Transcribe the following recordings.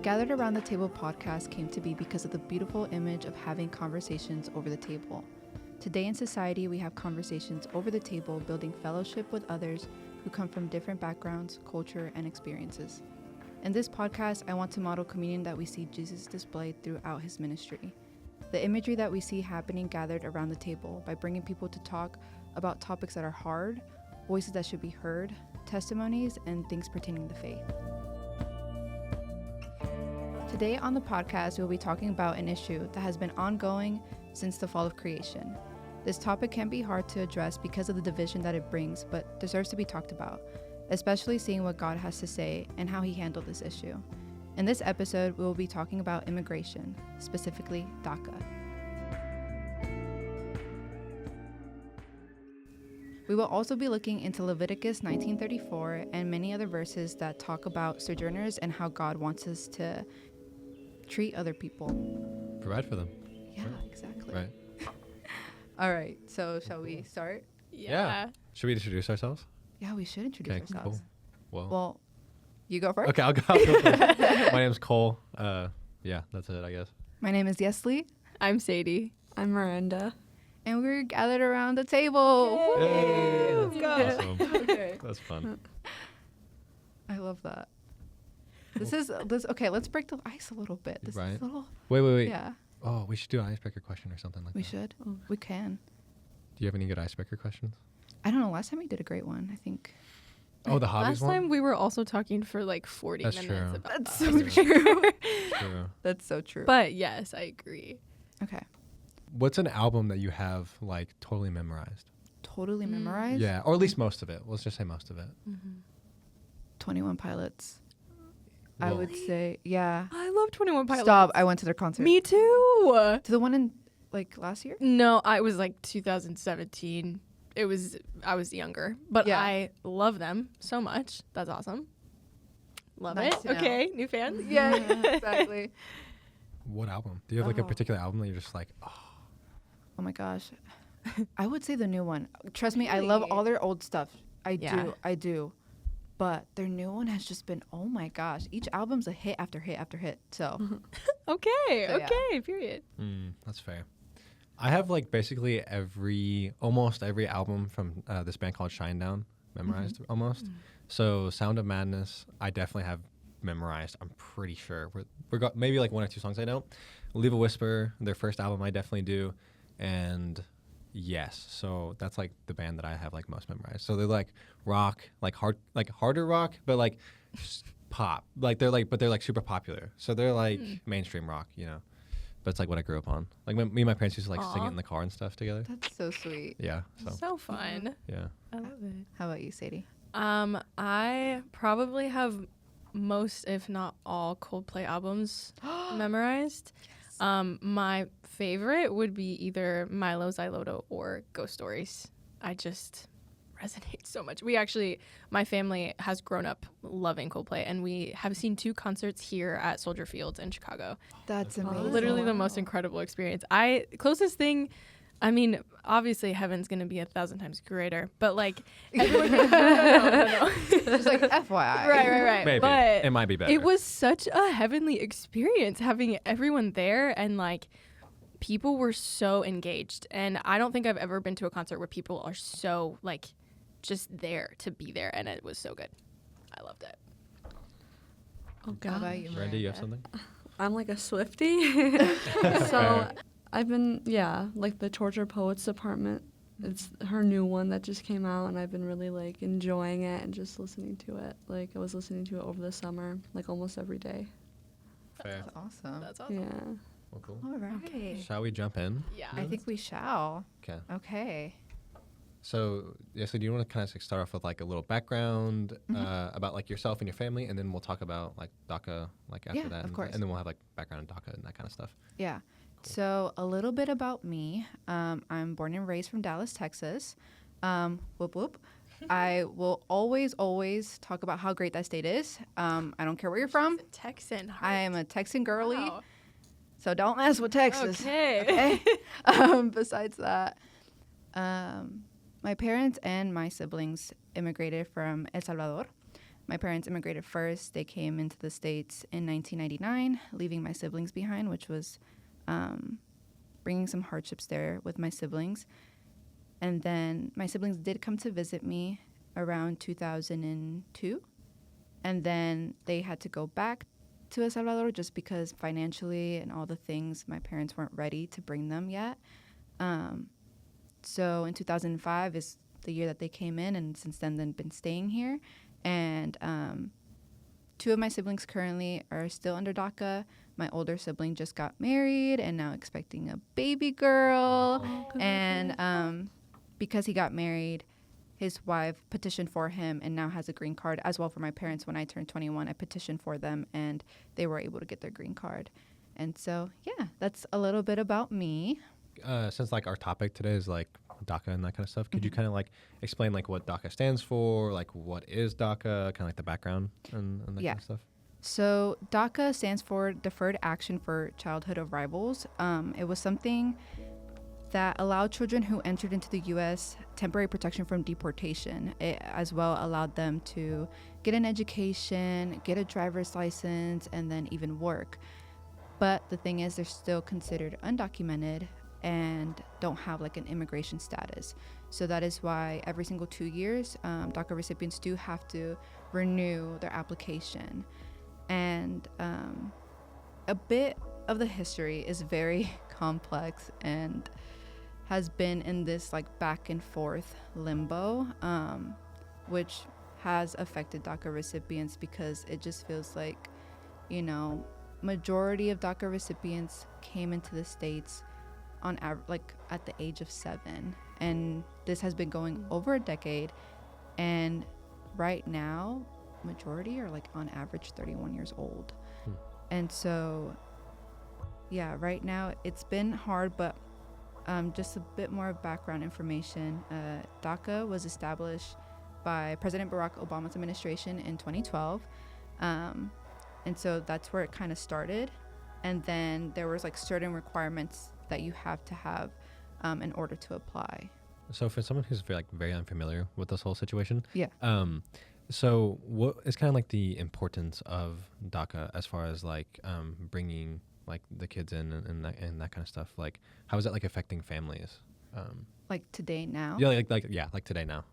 Gathered Around the Table podcast came to be because of the beautiful image of having conversations over the table. Today in society, we have conversations over the table, building fellowship with others who come from different backgrounds, culture, and experiences. In this podcast, I want to model communion that we see Jesus displayed throughout his ministry. The imagery that we see happening gathered around the table by bringing people to talk about topics that are hard, voices that should be heard, testimonies, and things pertaining to faith. Today on the podcast, we'll be talking about an issue that has been ongoing since the fall of creation. This topic can be hard to address because of the division that it brings, but deserves to be talked about, especially seeing what God has to say and how he handled this issue. In this episode, we will be talking about immigration, specifically DACA. We will also be looking into Leviticus 19:34 and many other verses that talk about sojourners and how God wants us to treat other people. Provide for them. Yeah, exactly. Right. All right, so shall we start? Yeah. Should we introduce ourselves? Yeah, we should introduce ourselves. Cool. Well, you go first. Okay, I'll go first. My name's Cole. Yeah, that's it, I guess. My name is Yesley, I'm Sadie. I'm Miranda. and we're gathered around the table. Yay! Let's go. Awesome. Okay. That's fun. I love that. Okay, let's break the ice a little bit. This Right. is a little, Wait. yeah, Oh, we should do an icebreaker question or something like we that. should. Oh. We can. Do you have any good icebreaker questions? I don't know, last time we did a great one, I think. Oh, the hobbies Last one? time we were also talking for like 40 That's minutes true. about That's that. so true. True. That's so true. But yes, I agree. Okay. What's an album that you have, like, totally memorized? Totally Mm. memorized? Yeah, or at least most of it. Let's just say most of it. 21 Pilots. I Well, would say, yeah. I love 21 Pilots. Stop, I went to their concert. Me too. To the one in, like, last year? No, I was like 2017. I was younger, but Yeah. I love them so much. That's awesome. Love Nice it. to know. Okay, new fan. Yeah, exactly. What album? Do you have, like, a Oh. particular album that you're just like, oh, Oh my gosh. I would say the new one. Trust me, I love Really? all their old stuff. I Yeah. do. But their new one has just been, oh my gosh. Each album's a hit after hit after hit. So, Okay. So, yeah. Okay. Period. that's fair. I have, like, basically almost every album from this band called Shinedown memorized almost. So Sound of Madness, I definitely have memorized. I'm pretty sure. We're got maybe like one or two songs I don't. Leave a Whisper, their first album, I definitely do. And yes, so that's like the band that I have like most memorized. So they're like rock, like harder rock, but like pop. Like they're like super popular. So they're like mainstream rock, you know. But it's like what I grew up on. Like me and my parents used to like sing Aw. it in the car and stuff together. that's so sweet. Yeah. So So fun. yeah. I love it. How about you, Sadie? I probably have most, if not all, Coldplay albums memorized. My favorite would be either Milo Xyloto or Ghost Stories. I just resonate so much. My family has grown up loving Coldplay, and we have seen 2 concerts here at Soldier Field in Chicago. That's amazing. Literally the most incredible experience. Closest thing, I mean, obviously Heaven's gonna be 1,000 times greater, but like everyone, no. Just like FYI. right. Maybe. But It might be better. it was such a heavenly experience having everyone there, and like people were so engaged. And I don't think I've ever been to a concert where people are so like just there to be there, and it was so good. I loved it. Oh How about you, Randy, you have Miranda? something? I'm like a Swiftie. So I've been, like the Torture Poets Department. It's her new one that just came out, and I've been really like enjoying it and just listening to it. Like I was listening to it over the summer, like almost every day. Fair. That's awesome. That's awesome. Yeah. Well, cool. All right. Okay. Shall we jump in? Yeah. I think we shall. Okay. Okay. So, yeah, so do you want to kind of start off with like a little background about like yourself and your family, and then we'll talk about like DACA like after Yeah, that, of course. and then we'll have like background in DACA and that kind of stuff. Yeah. So a little bit about me. I'm born and raised from Dallas, Texas. Whoop whoop. I will always talk about how great that state is. I don't care where you're from. Texan. Heart. I am a Texan girly, Wow. so don't mess with Texas. Okay. Besides that, my parents and my siblings immigrated from El Salvador. My parents immigrated first. They came into the States in 1999, leaving my siblings behind, which was bringing some hardships there with my siblings. And then my siblings did come to visit me around 2002. And then they had to go back to El Salvador just because financially and all the things, my parents weren't ready to bring them yet. So in 2005 is the year that they came in, and since then they've been staying here. And 2 of my siblings currently are still under DACA. My older sibling just got married and now expecting a baby girl. And because he got married, his wife petitioned for him and now has a green card. As well for my parents, when I turned 21, I petitioned for them and they were able to get their green card. And so, yeah, that's a little bit about me. Since like our topic today is like DACA and that kind of stuff, could you kind of like explain like what DACA stands for, like what is DACA, kind of like the background and that kind of stuff? So DACA stands for Deferred Action for Childhood Arrivals. It was something that allowed children who entered into the U.S. temporary protection from deportation. It as well allowed them to get an education, get a driver's license, and then even work. But the thing is, they're still considered undocumented and don't have like an immigration status. So that is why every single 2 years, DACA recipients do have to renew their application. And a bit of the history is very complex and has been in this like back and forth limbo, which has affected DACA recipients because it just feels like, you know, majority of DACA recipients came into the States on like at the age of 7, and this has been going over a decade, and right now majority are like on average 31 years old. And so yeah, right now it's been hard, but just a bit more background information. DACA was established by President Barack Obama's administration in 2012, and so that's where it kind of started. And then there was like certain requirements that you have to have in order to apply. So for someone who's very unfamiliar with this whole situation, Yeah. So what is kind of like the importance of DACA as far as like bringing like the kids in and that kind of stuff? Like how is that like affecting families? Like today now? Yeah, like today now.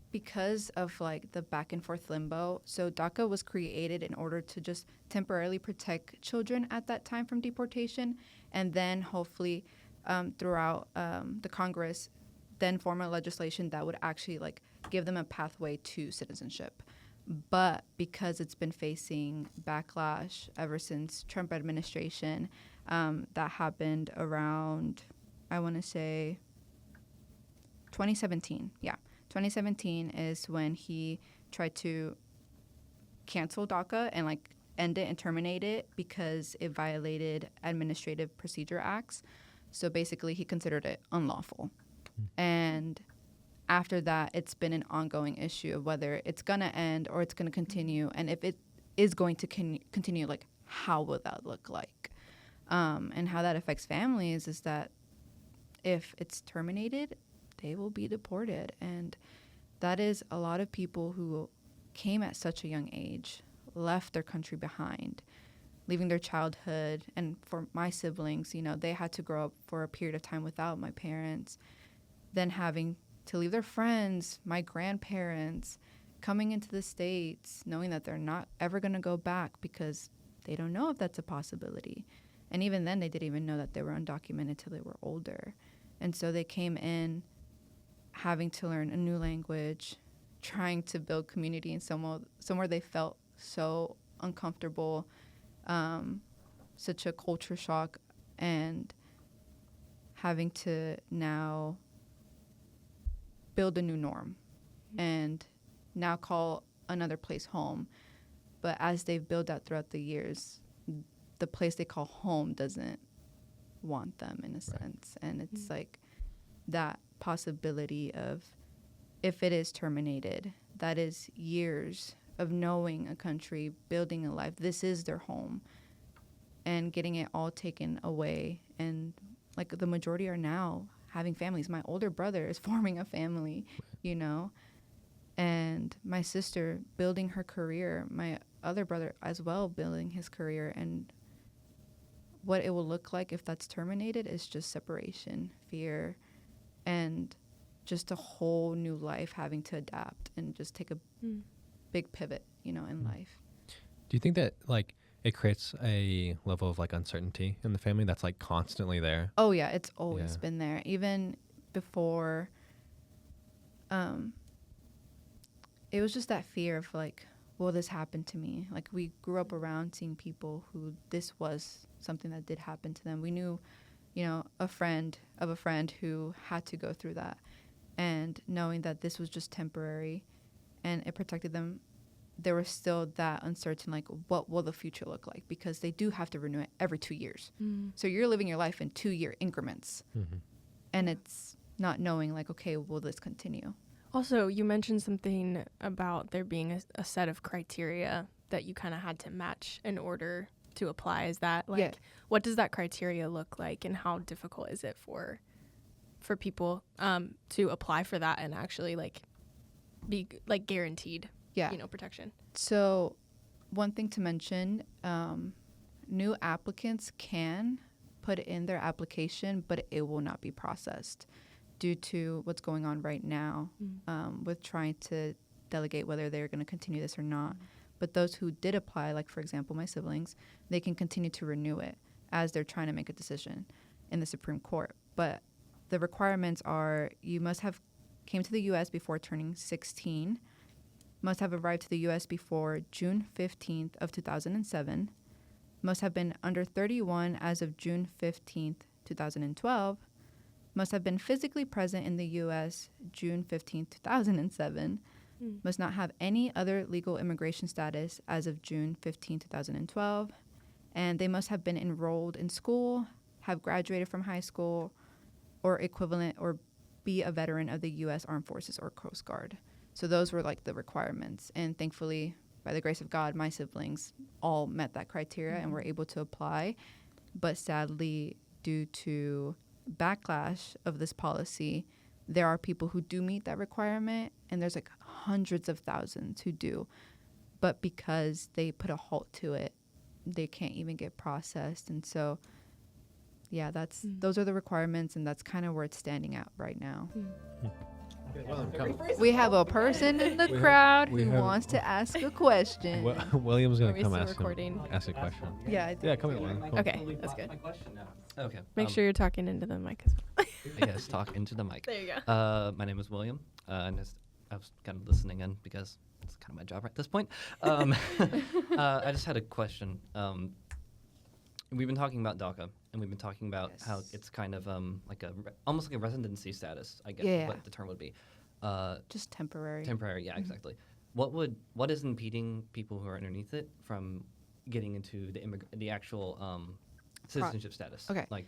Because of like the back and forth limbo, so DACA was created in order to just temporarily protect children at that time from deportation, and then hopefully throughout the Congress then form a legislation that would actually like give them a pathway to citizenship. But because it's been facing backlash ever since Trump administration, that happened around, I want to say 2017. Yeah. 2017 is when he tried to cancel DACA and like end it and terminate it because it violated Administrative Procedure Acts. So basically he considered it unlawful. And after that, it's been an ongoing issue of whether it's going to end or it's going to continue. And if it is going to continue, like how will that look like? And how that affects families is that if it's terminated, they will be deported. And that is a lot of people who came at such a young age, left their country behind, leaving their childhood. And for my siblings, you know, they had to grow up for a period of time without my parents, then having to leave their friends, my grandparents, coming into the States, knowing that they're not ever going to go back because they don't know if that's a possibility. And even then, they didn't even know that they were undocumented till they were older. And so they came in having to learn a new language, trying to build community in somewhere they felt so uncomfortable, such a culture shock, and having to now build a new norm and now call another place home. But as they've built that throughout the years, the place they call home doesn't want them in a sense. And it's like that possibility of, if it is terminated, that is years of knowing a country, building a life. This is their home, and getting it all taken away. And like the majority are now having families. My older brother is forming a family, you know, and my sister building her career, my other brother as well building his career, and what it will look like if that's terminated is just separation, fear, and just a whole new life having to adapt and just take a big pivot, you know, in life. Do you think that like it creates a level of like uncertainty in the family that's like constantly there? Oh yeah, it's always Yeah. been there. Even before, it was just that fear of like, will this happen to me? Like we grew up around seeing people who this was something that did happen to them. We knew, you know, a friend of a friend who had to go through that, and knowing that this was just temporary and it protected them, there was still that uncertain, like, what will the future look like? Because they do have to renew it every 2 years. So you're living your life in 2-year increments. And it's not knowing, like, okay, will this continue? Also, you mentioned something about there being a set of criteria that you kind of had to match in order to apply. Is that like, Yeah. what does that criteria look like, and how difficult is it for people to apply for that and actually like be like guaranteed, Yeah. you know, protection? So one thing to mention, new applicants can put in their application, but it will not be processed due to what's going on right now with trying to delegate whether they're going to continue this or not. But those who did apply, like for example my siblings, they can continue to renew it as they're trying to make a decision in the Supreme Court. But the requirements are you must have came to the U.S. before turning 16, must have arrived to the U.S. before June 15th of 2007, must have been under 31 as of June 15th, 2012, must have been physically present in the U.S. June 15th, 2007, must not have any other legal immigration status as of June 15, 2012, and they must have been enrolled in school, have graduated from high school or equivalent, or be a veteran of the U.S. Armed Forces or Coast Guard. So those were like the requirements. And thankfully, by the grace of God, my siblings all met that criteria and were able to apply. But sadly, due to backlash of this policy, there are people who do meet that requirement, and there's like hundreds of thousands who do. But because they put a halt to it, they can't even get processed. And so, yeah, those are the requirements, and that's kind of where it's standing at right now. We have a person in the crowd who wants to ask a question. William's Are gonna we come still ask recording? ask a question. Yeah, I think Yeah, come here, William. Come. Okay, that's good. My question now. Okay. Make sure you're talking into the mic as well. Yes, talk into the mic. There you go. My name is William, and I was kind of listening in because it's kind of my job at this point. I just had a question. We've been talking about DACA, and we've been talking about how Yes. it's kind of like almost like a residency status, I guess, Yeah, is yeah. what the term would be. just temporary. Temporary, yeah, exactly. What is impeding people who are underneath it from getting into the actual citizenship status? Okay. Like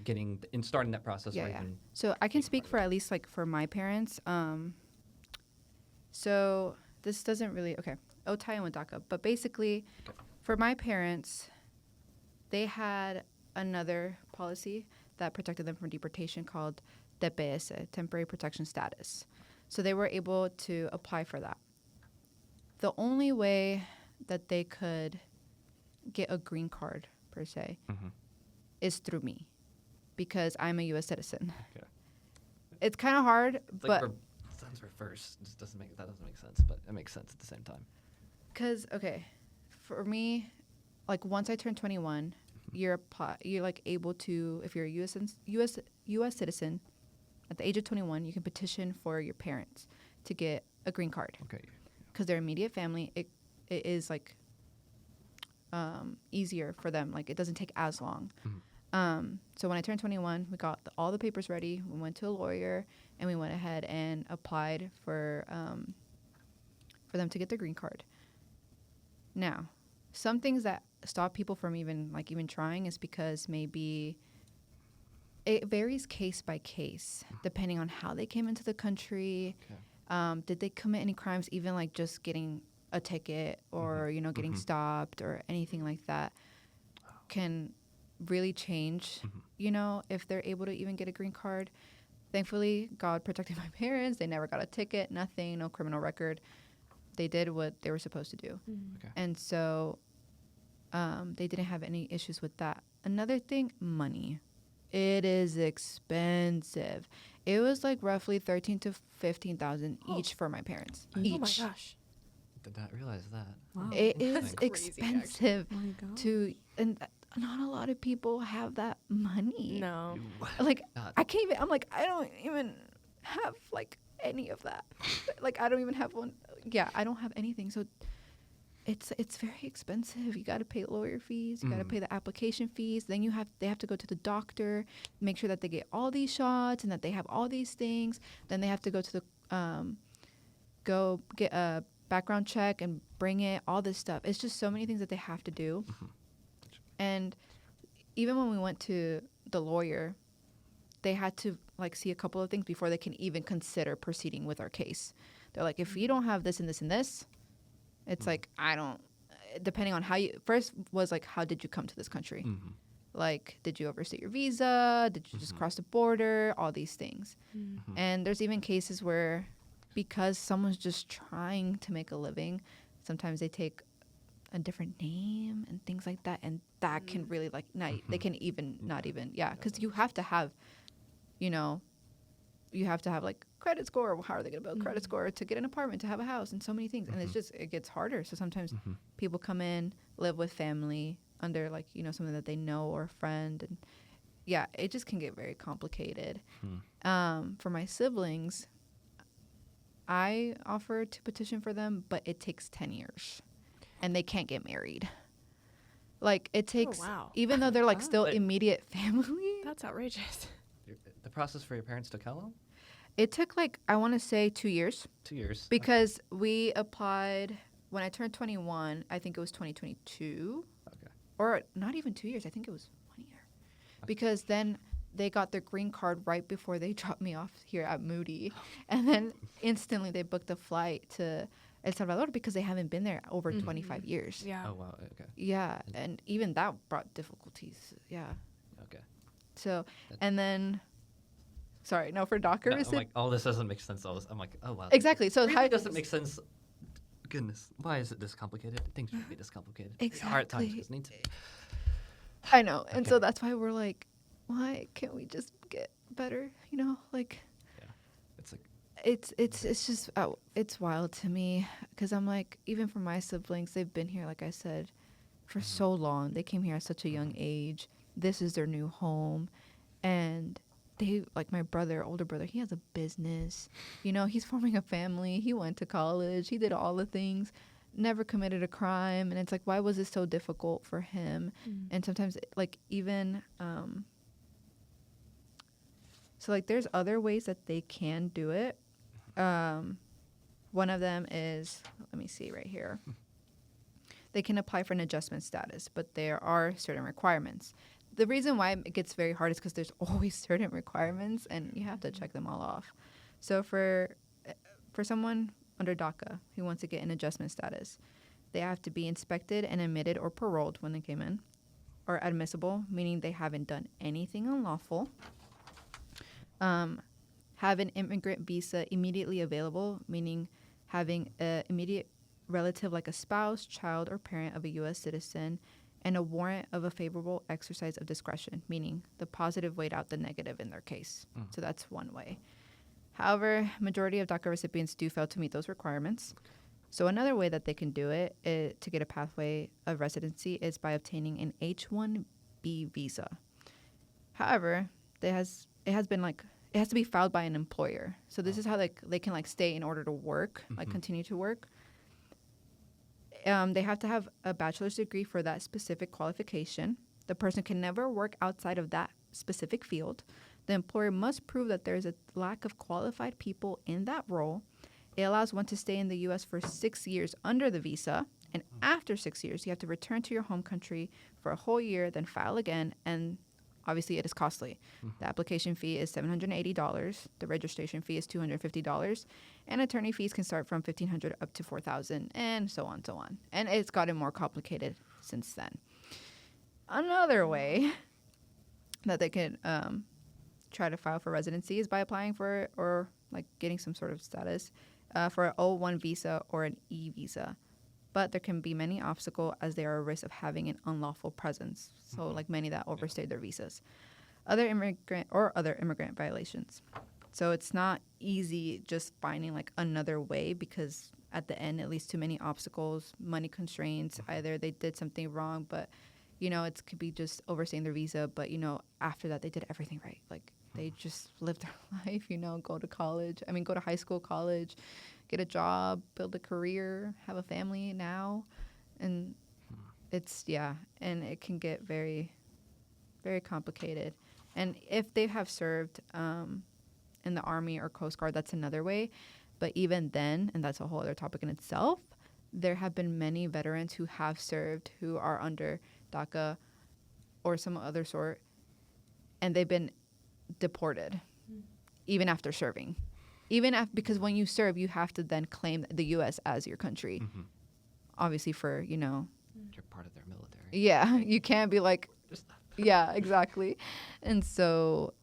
starting that process. Yeah, or yeah. even So I can speak for at least like for my parents. So this doesn't really it'll tie in with DACA, but basically, Okay. for my parents, they had another policy that protected them from deportation called TPS, Temporary Protection Status. So they were able to apply for that. The only way that they could get a green card per se Mhm. is through me, because I'm a U.S. citizen. Okay. It's kind of hard, It's but like sounds reverse. It just doesn't make sense, but it makes sense at the same time. because for me, like once I turn 21, you're like able to, if you're a U.S. citizen, at the age of 21, you can petition for your parents to get a green card Okay. because their immediate family. It is like easier for them. Like it doesn't take as long. So when I turned 21, we got all the papers ready. We went to a lawyer and we went ahead and applied for them to get their green card. Now, some things that stop people from even trying is because maybe it varies case by case depending on how they came into the country. Okay. Did they commit any crimes, even like just getting a ticket or getting stopped or anything like that can really change if they're able to even get a green card. Thankfully, God protected my parents. They never got a ticket, nothing, no criminal record. they did what they were supposed to do. Okay. And so they didn't have any issues with that. Another thing, money. It is expensive. It was like roughly 13 to 15,000 each for my parents. Each. Oh my gosh. Did not realize that. Wow. It is Interesting. Crazy, expensive Oh my God. to, and not a lot of people have that money. No. Like God. I can't even. I'm like I don't even have like any of that. Like I don't even have one. Yeah, I don't have anything. So it's very expensive. You got to pay lawyer fees. You got to pay the application fees. Then they have to go to the doctor, make sure that they get all these shots and that they have all these things. Then they have to go to the go get a background check and bring it. All this stuff. It's just so many things that they have to do. And even when we went to the lawyer, they had to like see a couple of things before they can even consider proceeding with our case. They're like, if you don't have this and this and this, it's like, I don't, depending on how you, first was like, how did you come to this country? Mm-hmm. Like, did you overstay your visa? Did you just cross the border? All these things. And there's even cases where because someone's just trying to make a living, sometimes they take a different name and things like that. And that can really like, not, they can even, not even, yeah. Because you have to have, you know, you have to have like credit score. How are they going to build credit score to get an apartment, to have a house, and so many things. And it's just, it gets harder. So sometimes people come in, live with family under like, you know, something that they know or a friend. And yeah, it just can get very complicated. For my siblings, I offered to petition for them, but it takes 10 years and they can't get married. Like it takes, wow. even though they're like still Like- immediate family, That's outrageous. The process for your parents took how long? it took like, I want to say 2 years 2 years. because we applied when I turned 21, I think it was 2022 Okay. or not even 2 years. I think it was 1 year because then they got their green card right before they dropped me off here at Moody. And then instantly they booked a flight to El Salvador because they haven't been there over 25 years. Yeah. Oh wow. Okay. Yeah, and even that brought difficulties. Yeah. Okay. So, That- and then, sorry, no, for DACA No, I'm recipient. like, all this doesn't make sense. I'm like, oh wow. Exactly. So It really how doesn't make sense. Goodness, why is it this complicated? Things shouldn't be this complicated. They are at times, Exactly. just need to. I know, and so Okay. that's why we're like, why can't we just get better? You know, like It's like, it's just it's wild to me because I'm like, even for my siblings, they've been here, like I said, for so long. They came here at such a young age. This is their new home, and they like my brother, older brother. He has a business. You know, he's forming a family. He went to college. He did all the things. Never committed a crime, and it's like, why was it so difficult for him? And sometimes, like even so, like there's other ways that they can do it. One of them is, let me see right here. They can apply for an adjustment status, but there are certain requirements. The reason why it gets very hard is because there's always certain requirements, and you have to check them all off. So for someone under DACA who wants to get an adjustment status, they have to be inspected and admitted or paroled when they came in, or admissible, meaning they haven't done anything unlawful. Have an immigrant visa immediately available, meaning having an immediate relative like a spouse, child, or parent of a U.S. citizen, and a warrant of a favorable exercise of discretion, meaning the positive weighed out the negative in their case. So that's one way. However, majority of DACA recipients do fail to meet those requirements. So another way that they can do it to get a pathway of residency is by obtaining an H-1B visa. However, it has to be filed by an employer. So this is how they can like stay in order to work, like continue to work. They have to have a bachelor's degree for that specific qualification. The person can never work outside of that specific field. The employer must prove that there is a lack of qualified people in that role. It allows one to stay in the U.S. for 6 years under the visa. And after 6 years, you have to return to your home country for a whole year, then file again. And obviously, it is costly. The application fee is $780. The registration fee is $250. And attorney fees can start from $1,500 up to $4,000, and so on, so on. And it's gotten more complicated since then. Another way that they can try to file for residency is by applying for or like getting some sort of status for an O1 visa or an E visa. But there can be many obstacles as they are a risk of having an unlawful presence. So, like many that overstay their visas. Other immigrant violations. So it's not easy just finding like another way because at the end it leads to many obstacles, money constraints. Either they did something wrong, but it could be just overstaying their visa. But after that they did everything right. Like they just lived their life. Go to college. Go to high school, college, get a job, build a career, have a family now, and and it can get very, very complicated. And if they have served in the Army or Coast Guard, that's another way. But even then, and that's a whole other topic in itself, there have been many veterans who have served who are under DACA or some other sort, and they've been deported even after serving. Because when you serve, you have to then claim the U.S. as your country. Obviously for, You're part of their military. Yeah, you can't be like, yeah, exactly. And so,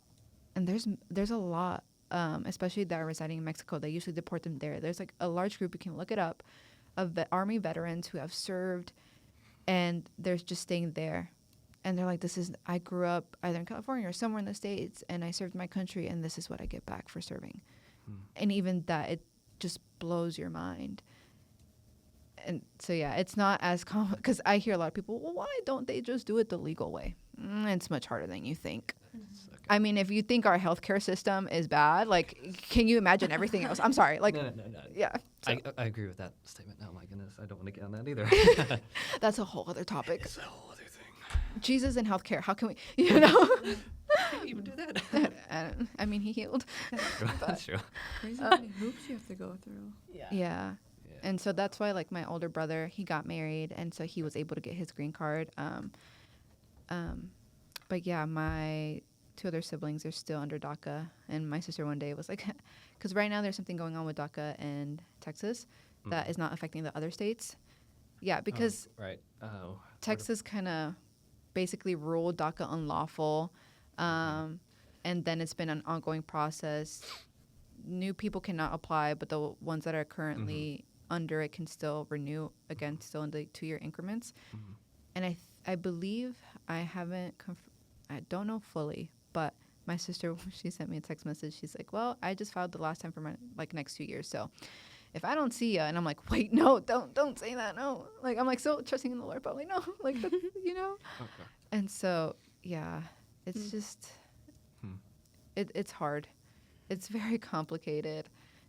and there's a lot, especially that are residing in Mexico. They usually deport them there. There's like a large group, you can look it up, of Army veterans who have served and they're just staying there. And they're like, I grew up either in California or somewhere in the States and I served my country and this is what I get back for serving. And even that, it just blows your mind. And so, yeah, it's not as common because I hear a lot of people, well, why don't they just do it the legal way? It's much harder than you think. Okay. If you think our healthcare system is bad, like, can you imagine everything else? I'm sorry. Like, No. yeah. So I agree with that statement. Oh, my goodness. I don't want to get on that either. that's a whole other topic. It's a whole other thing. Jesus and healthcare. How can we, Can't even do that. he healed. That's true. Crazy many hoops you have to go through. Yeah. And so that's why, like, my older brother, he got married, and so he was able to get his green card. But yeah, my 2 other siblings are still under DACA, and my sister one day was like, because right now there's something going on with DACA in Texas that is not affecting the other states. Yeah, because Right. Oh. Texas kind of basically ruled DACA unlawful, and then it's been an ongoing process. New people cannot apply, but the ones that are currently under it can still renew again, still in the 2-year increments. And I believe I don't know fully, but my sister, she sent me a text message. She's like, well, I just filed the last time for my next 2 years. So if I don't see you, and I'm like, wait, no, don't say that. No. Like, I'm like so trusting in the Lord, but like, no, like, that's, Okay. And so, yeah, it's just, it's hard. It's very complicated.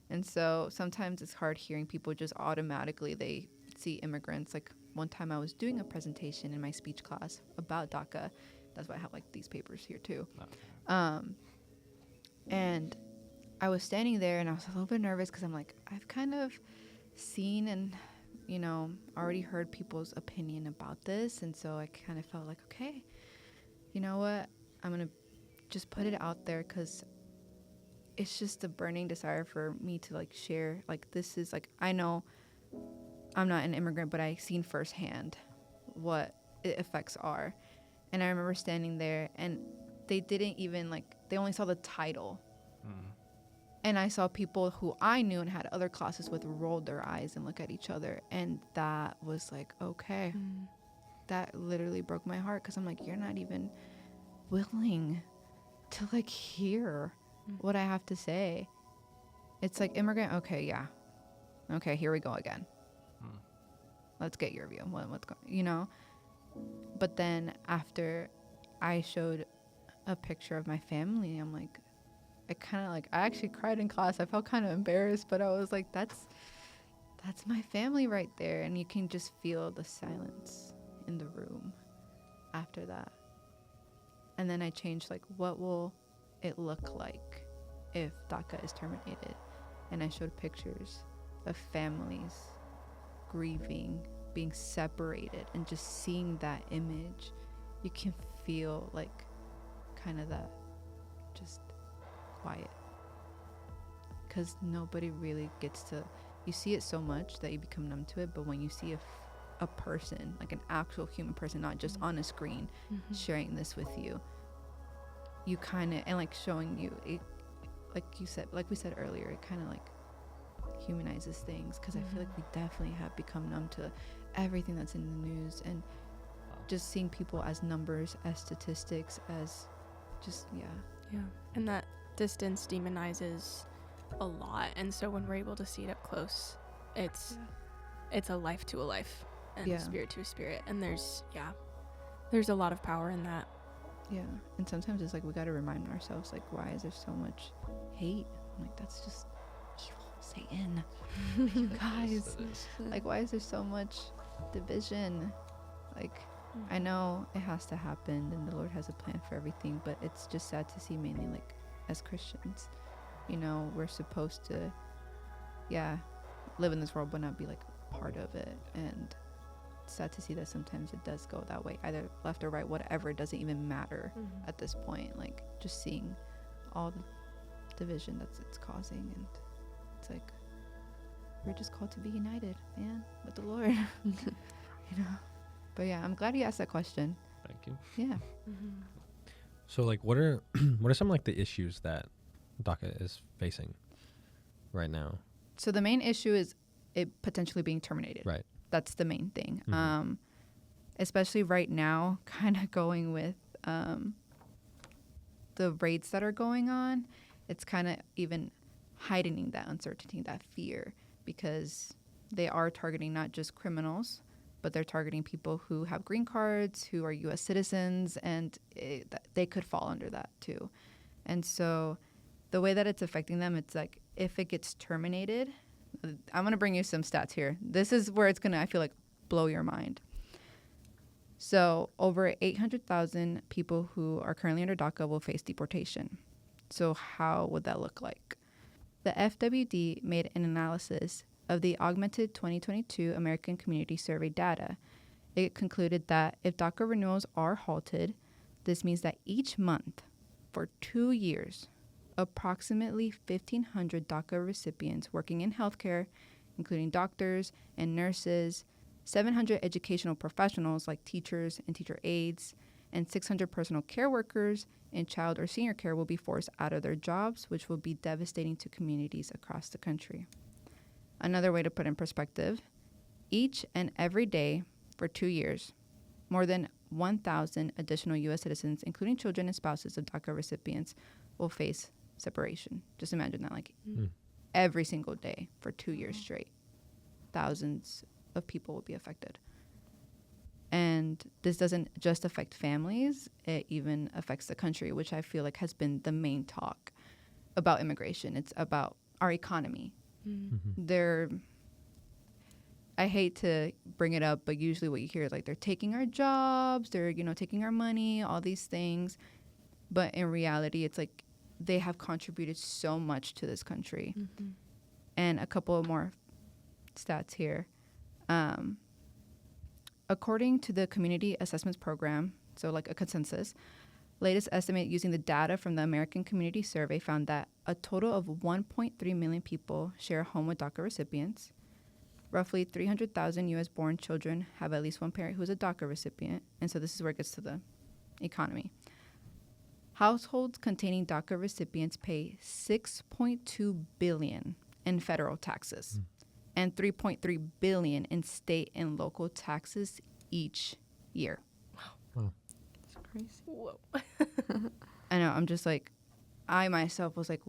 And so sometimes it's hard hearing people just automatically, they see immigrants. Like one time I was doing a presentation in my speech class about DACA. That's why I have like these papers here too. Okay. And I was standing there and I was a little bit nervous because I'm like, I've kind of seen and, already heard people's opinion about this. And so I kind of felt like, okay, you know what? I'm going to just put it out there because it's just a burning desire for me to like share. Like, this is like, I know I'm not an immigrant, but I've seen firsthand what it effects are. And I remember standing there and they didn't even they only saw the title. And I saw people who I knew and had other classes with roll their eyes and look at each other. And that was like, okay, that literally broke my heart. Cause I'm like, you're not even willing to hear what I have to say. It's like, immigrant. Okay. Yeah. Okay. Here we go again. Let's get your view. What's going, But then after I showed a picture of my family, I'm like, I actually cried in class. I felt kind of embarrassed, but I was like, that's my family right there. And you can just feel the silence in the room after that. And then I changed, what will it look like if DACA is terminated? And I showed pictures of families grieving, being separated, and just seeing that image, you can feel kind of that just quiet, because nobody really gets to, you see it so much that you become numb to it, but when you see a person, an actual human person, not just on a screen, sharing this with you, you kind of, and showing you it, like we said earlier, it kind of humanizes things, because I feel like we definitely have become numb to everything that's in the news, and just seeing people as numbers, as statistics, as just Yeah. And that distance demonizes a lot. And so when we're able to see it up close, it's a life to a life and a spirit to a spirit. And there's a lot of power in that. Yeah. And sometimes it's like we got to remind ourselves, like, why is there so much hate? I'm like, that's just evil, Satan. You guys, like, why is there so much division? Like, I know it has to happen and the Lord has a plan for everything, but it's just sad to see, mainly like as Christians, you know, we're supposed to live in this world but not be like part of it. And it's sad to see that sometimes it does go that way, either left or right, whatever. It doesn't even matter at this point. Like, just seeing all the division that's it's causing, and it's like we're just called to be united, man, with the Lord. You know. But yeah, I'm glad you asked that question. Thank you. Yeah. So like, what are some like the issues that DACA is facing right now? So the main issue is it potentially being terminated. Right. That's the main thing. Mm-hmm. Especially right now, kind of going with the raids that are going on, it's kind of even heightening that uncertainty, that fear, because they are targeting not just criminals, but they're targeting people who have green cards, who are U.S. citizens, and they could fall under that too. And so the way that it's affecting them, it's like if it gets terminated, I'm going to bring you some stats here. This is where it's going to, I feel like, blow your mind. So over 800,000 people who are currently under DACA will face deportation. So how would that look like? The FWD made an analysis of the augmented 2022 American Community Survey data. It concluded that if DACA renewals are halted, this means that each month for 2 years, approximately 1,500 DACA recipients working in healthcare, including doctors and nurses, 700 educational professionals like teachers and teacher aides, and 600 personal care workers in child or senior care will be forced out of their jobs, which will be devastating to communities across the country. Another way to put in perspective, each and every day for 2 years, more than 1,000 additional U.S. citizens, including children and spouses of DACA recipients, will face separation. Just imagine that, like every single day for 2 years straight, thousands of people will be affected. And this doesn't just affect families, it even affects the country, which I feel like has been the main talk about immigration. It's about our economy. I hate to bring it up, but usually what you hear is like they're taking our jobs, they're, you know, taking our money, all these things. But in reality, it's like they have contributed so much to this country. And a couple of more stats here. According to the Community Assessments Program, so like a consensus, latest estimate using the data from the American Community Survey found that a total of 1.3 million people share a home with DACA recipients. Roughly 300,000 U.S.-born children have at least one parent who is a DACA recipient, and so this is where it gets to the economy. Households containing DACA recipients pay $6.2 billion in federal taxes and $3.3 billion in state and local taxes each year. It's crazy. Whoa. I know, I'm just like, I myself was like,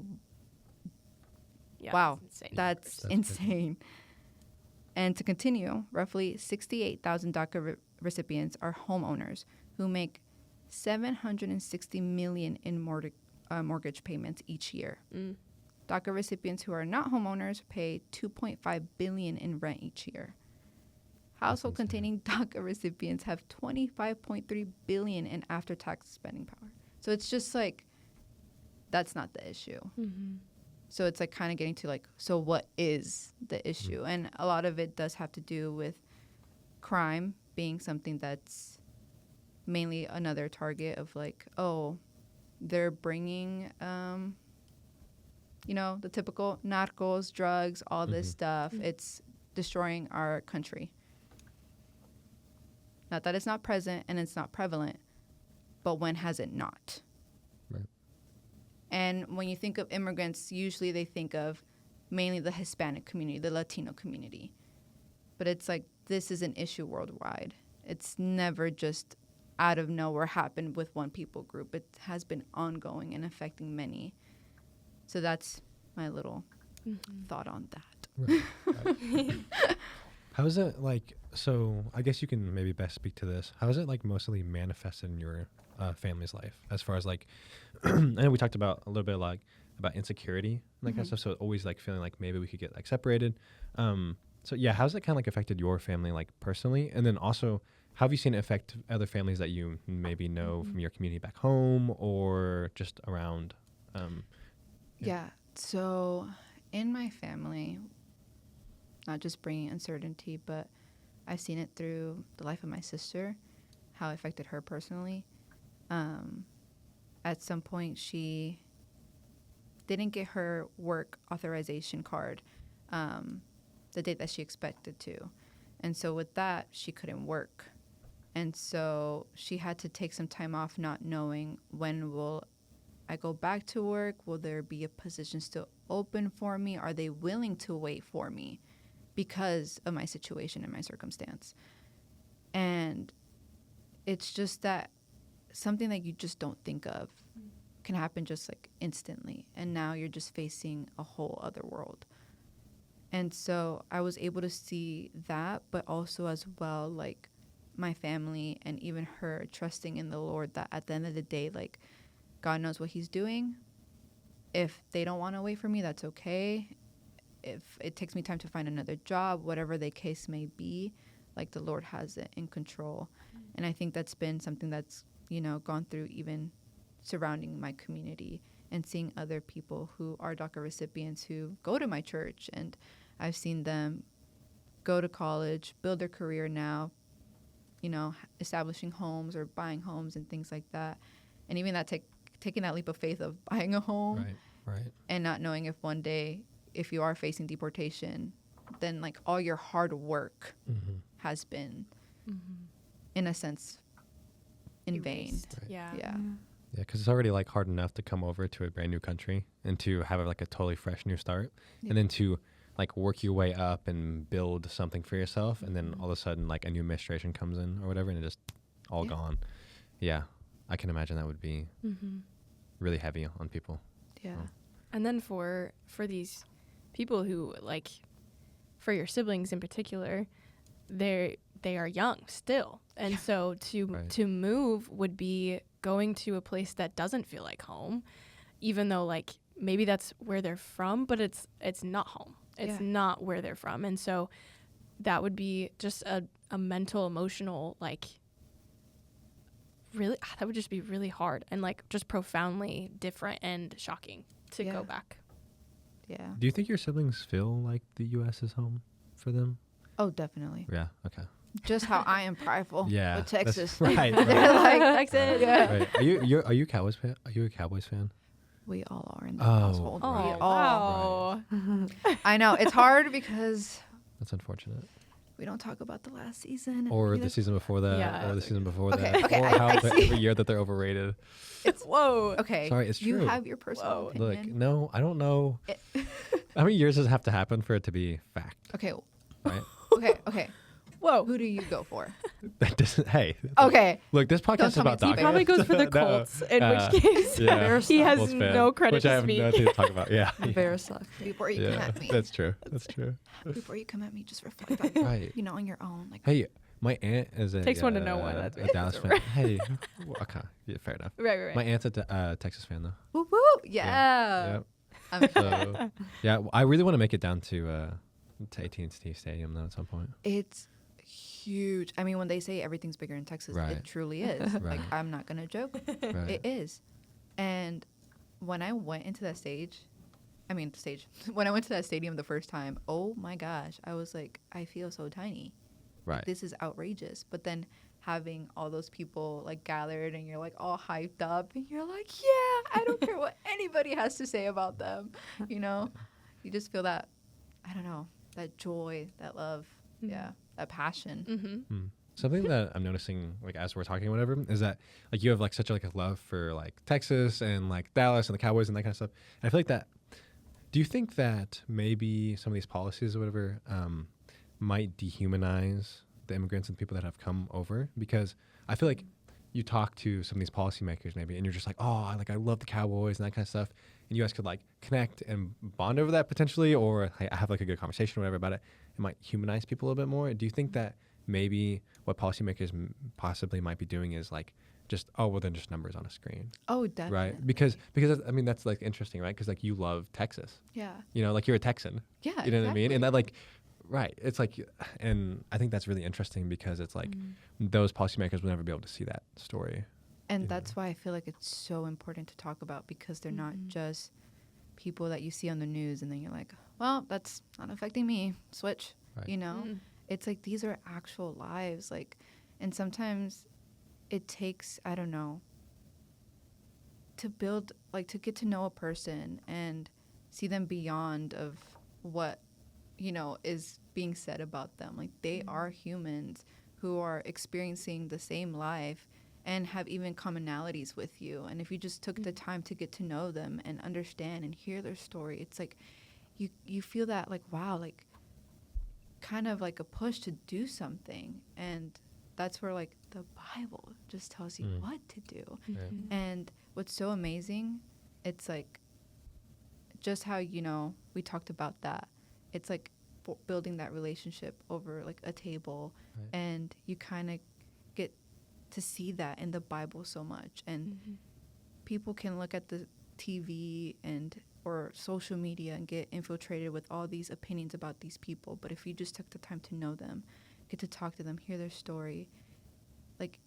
Yeah, wow, that's insane. that's That's insane. And to continue, roughly 68,000 DACA recipients are homeowners who make $760 million in mortgage payments each year. DACA recipients who are not homeowners pay $2.5 billion in rent each year. Household containing DACA recipients have $25.3 billion in after-tax spending power. So it's just like, that's not the issue. So it's like kind of getting to like, so what is the issue? And a lot of it does have to do with crime being something that's mainly another target of like, oh, they're bringing, you know, the typical narcos, drugs, all this stuff. It's destroying our country. Not that it's not present and it's not prevalent, but when has it not? Right. And when you think of immigrants, usually they think of mainly the Hispanic community, the Latino community. But it's like this is an issue worldwide. It's never just out of nowhere happened with one people group. It has been ongoing and affecting many. So that's my little thought on that. Right. How is it like? So I guess you can maybe best speak to this. How is it like mostly manifested in your family's life, as far as like? I know we talked about a little bit like about insecurity and that kind of stuff. So always like feeling like maybe we could get like separated. So yeah, how's it kind of like affected your family like personally, and then also how have you seen it affect other families that you maybe know from your community back home or just around? Yeah. So in my family, not just bringing uncertainty, but I've seen it through the life of my sister, how it affected her personally. At some point, she didn't get her work authorization card the date that she expected to. And so with that, she couldn't work. And so she had to take some time off not knowing when will I go back to work? Will there be a position still open for me? Are they willing to wait for me because of my situation and my circumstance? And it's just that something that you just don't think of can happen just like instantly. And now you're just facing a whole other world. And so I was able to see that, but also as well, like my family and even her trusting in the Lord that at the end of the day, like God knows what he's doing. If they don't want to wait for me, that's okay. If it takes me time to find another job, whatever the case may be, like the Lord has it in control. And I think that's been something that's, you know, gone through even surrounding my community and seeing other people who are DACA recipients who go to my church. And I've seen them go to college, build their career now, you know, establishing homes or buying homes and things like that. And even that taking that leap of faith of buying a home Right. and not knowing if one day, if you are facing deportation, then like all your hard work has been, in a sense, in vain. Erased. Right. Yeah. Yeah. Yeah, because it's already like hard enough to come over to a brand new country and to have like a totally fresh new start, and then to like work your way up and build something for yourself, and then all of a sudden like a new administration comes in or whatever, and it's just all gone. Yeah, I can imagine that would be really heavy on people. Yeah. And then for these people who, like, for your siblings in particular, they are young still, and so to move would be going to a place that doesn't feel like home, even though like maybe that's where they're from, but it's not home. It's not where they're from, and so that would be just a mental, emotional, like, really, that would just be really hard and like just profoundly different and shocking to go back. Yeah. Do you think your siblings feel like the U.S. is home for them? Oh, definitely. Yeah. Okay. Just how I am prideful Yeah. with Texas. That's right. They're like, Texas. Yeah. Right. Are you a Cowboys fan? Are you a Cowboys fan? We all are in the Oh, household. Oh, We all. wow. I know. It's hard because That's unfortunate. we don't talk about the last season. Or Either. the season before that, Yeah. or the season before Okay, that, okay, or I how see. every year that they're overrated. Whoa. Okay. Sorry, it's You true. have your personal Whoa. Look, opinion. no, I don't know. It- How many years does it have to happen for it to be fact? Okay. Right? Okay. Whoa. Who do you go for? That doesn't. Hey. Okay. Look, this podcast is tell me about it's He doctors. probably goes for the No. Colts, in which case Yeah. he has Colts fan, no credit which to I have speak. nothing to talk about. Yeah. Bears suck. Before you come Yeah. at me. That's true. That's true. Before you come at me, just reflect on Right. you know, on your own. Like, Hey, my aunt is a Takes one to know one, that's a right. Dallas fan. Hey, okay, yeah, fair enough. Right. My aunt's a Texas fan though. woo woo. Yeah. Yep. I'm So yeah, I really want to make it down to AT&T Stadium though at some point. It's huge. I mean, when they say everything's bigger in Texas, Right. it truly is. Right. Like, I'm not gonna joke. Right. It is. And when I went into that when I went to that stadium the first time, oh my gosh, I was like, I feel so tiny. Right. This is outrageous. But then having all those people like gathered and you're like all hyped up and you're like, yeah, I don't care what anybody has to say about them. You know, you just feel that, I don't know, that joy, that love. Yeah. That passion. Mm-hmm. Something that I'm noticing, like as we're talking, or whatever, is that like you have like such a love for like Texas and like Dallas and the Cowboys and that kind of stuff. And I feel like that Do you think that maybe some of these policies or whatever might dehumanize the immigrants and the people that have come over? Because I feel like you talk to some of these policymakers maybe, and you're just like, oh, I love the Cowboys and that kind of stuff, and you guys could like connect and bond over that potentially, or have like a good conversation or whatever about it. It might humanize people a little bit more. Do you think that maybe what policymakers possibly might be doing is like just, oh, well, then just numbers on a screen, Oh, definitely. right? Because I mean that's like interesting, right? Because like you love Texas, yeah. you know, like you're a Texan, Yeah. you know what I mean? And that exactly. like, right? It's like, and I think that's really interesting because it's like those policymakers will never be able to see that story. And Yeah. that's why I feel like it's so important to talk about, because they're not just people that you see on the news and then you're like, well, that's not affecting me. Switch. Right. You know? Mm. It's like these are actual lives. Like, and sometimes it takes, I don't know, to build, like, to get to know a person and see them beyond of what, you know, is being said about them. Like, they are humans who are experiencing the same life and have even commonalities with you. And if you just took the time to get to know them and understand and hear their story, it's like you feel that, like, wow, like, kind of like a push to do something. And that's where, like, the Bible just tells you what to do. Yeah. And what's so amazing, it's like just how, you know, we talked about that. It's like building that relationship over like a table, Right. and you kind of get to see that in the Bible so much. And people can look at the TV and or social media and get infiltrated with all these opinions about these people. But if you just took the time to know them, get to talk to them, hear their story, like,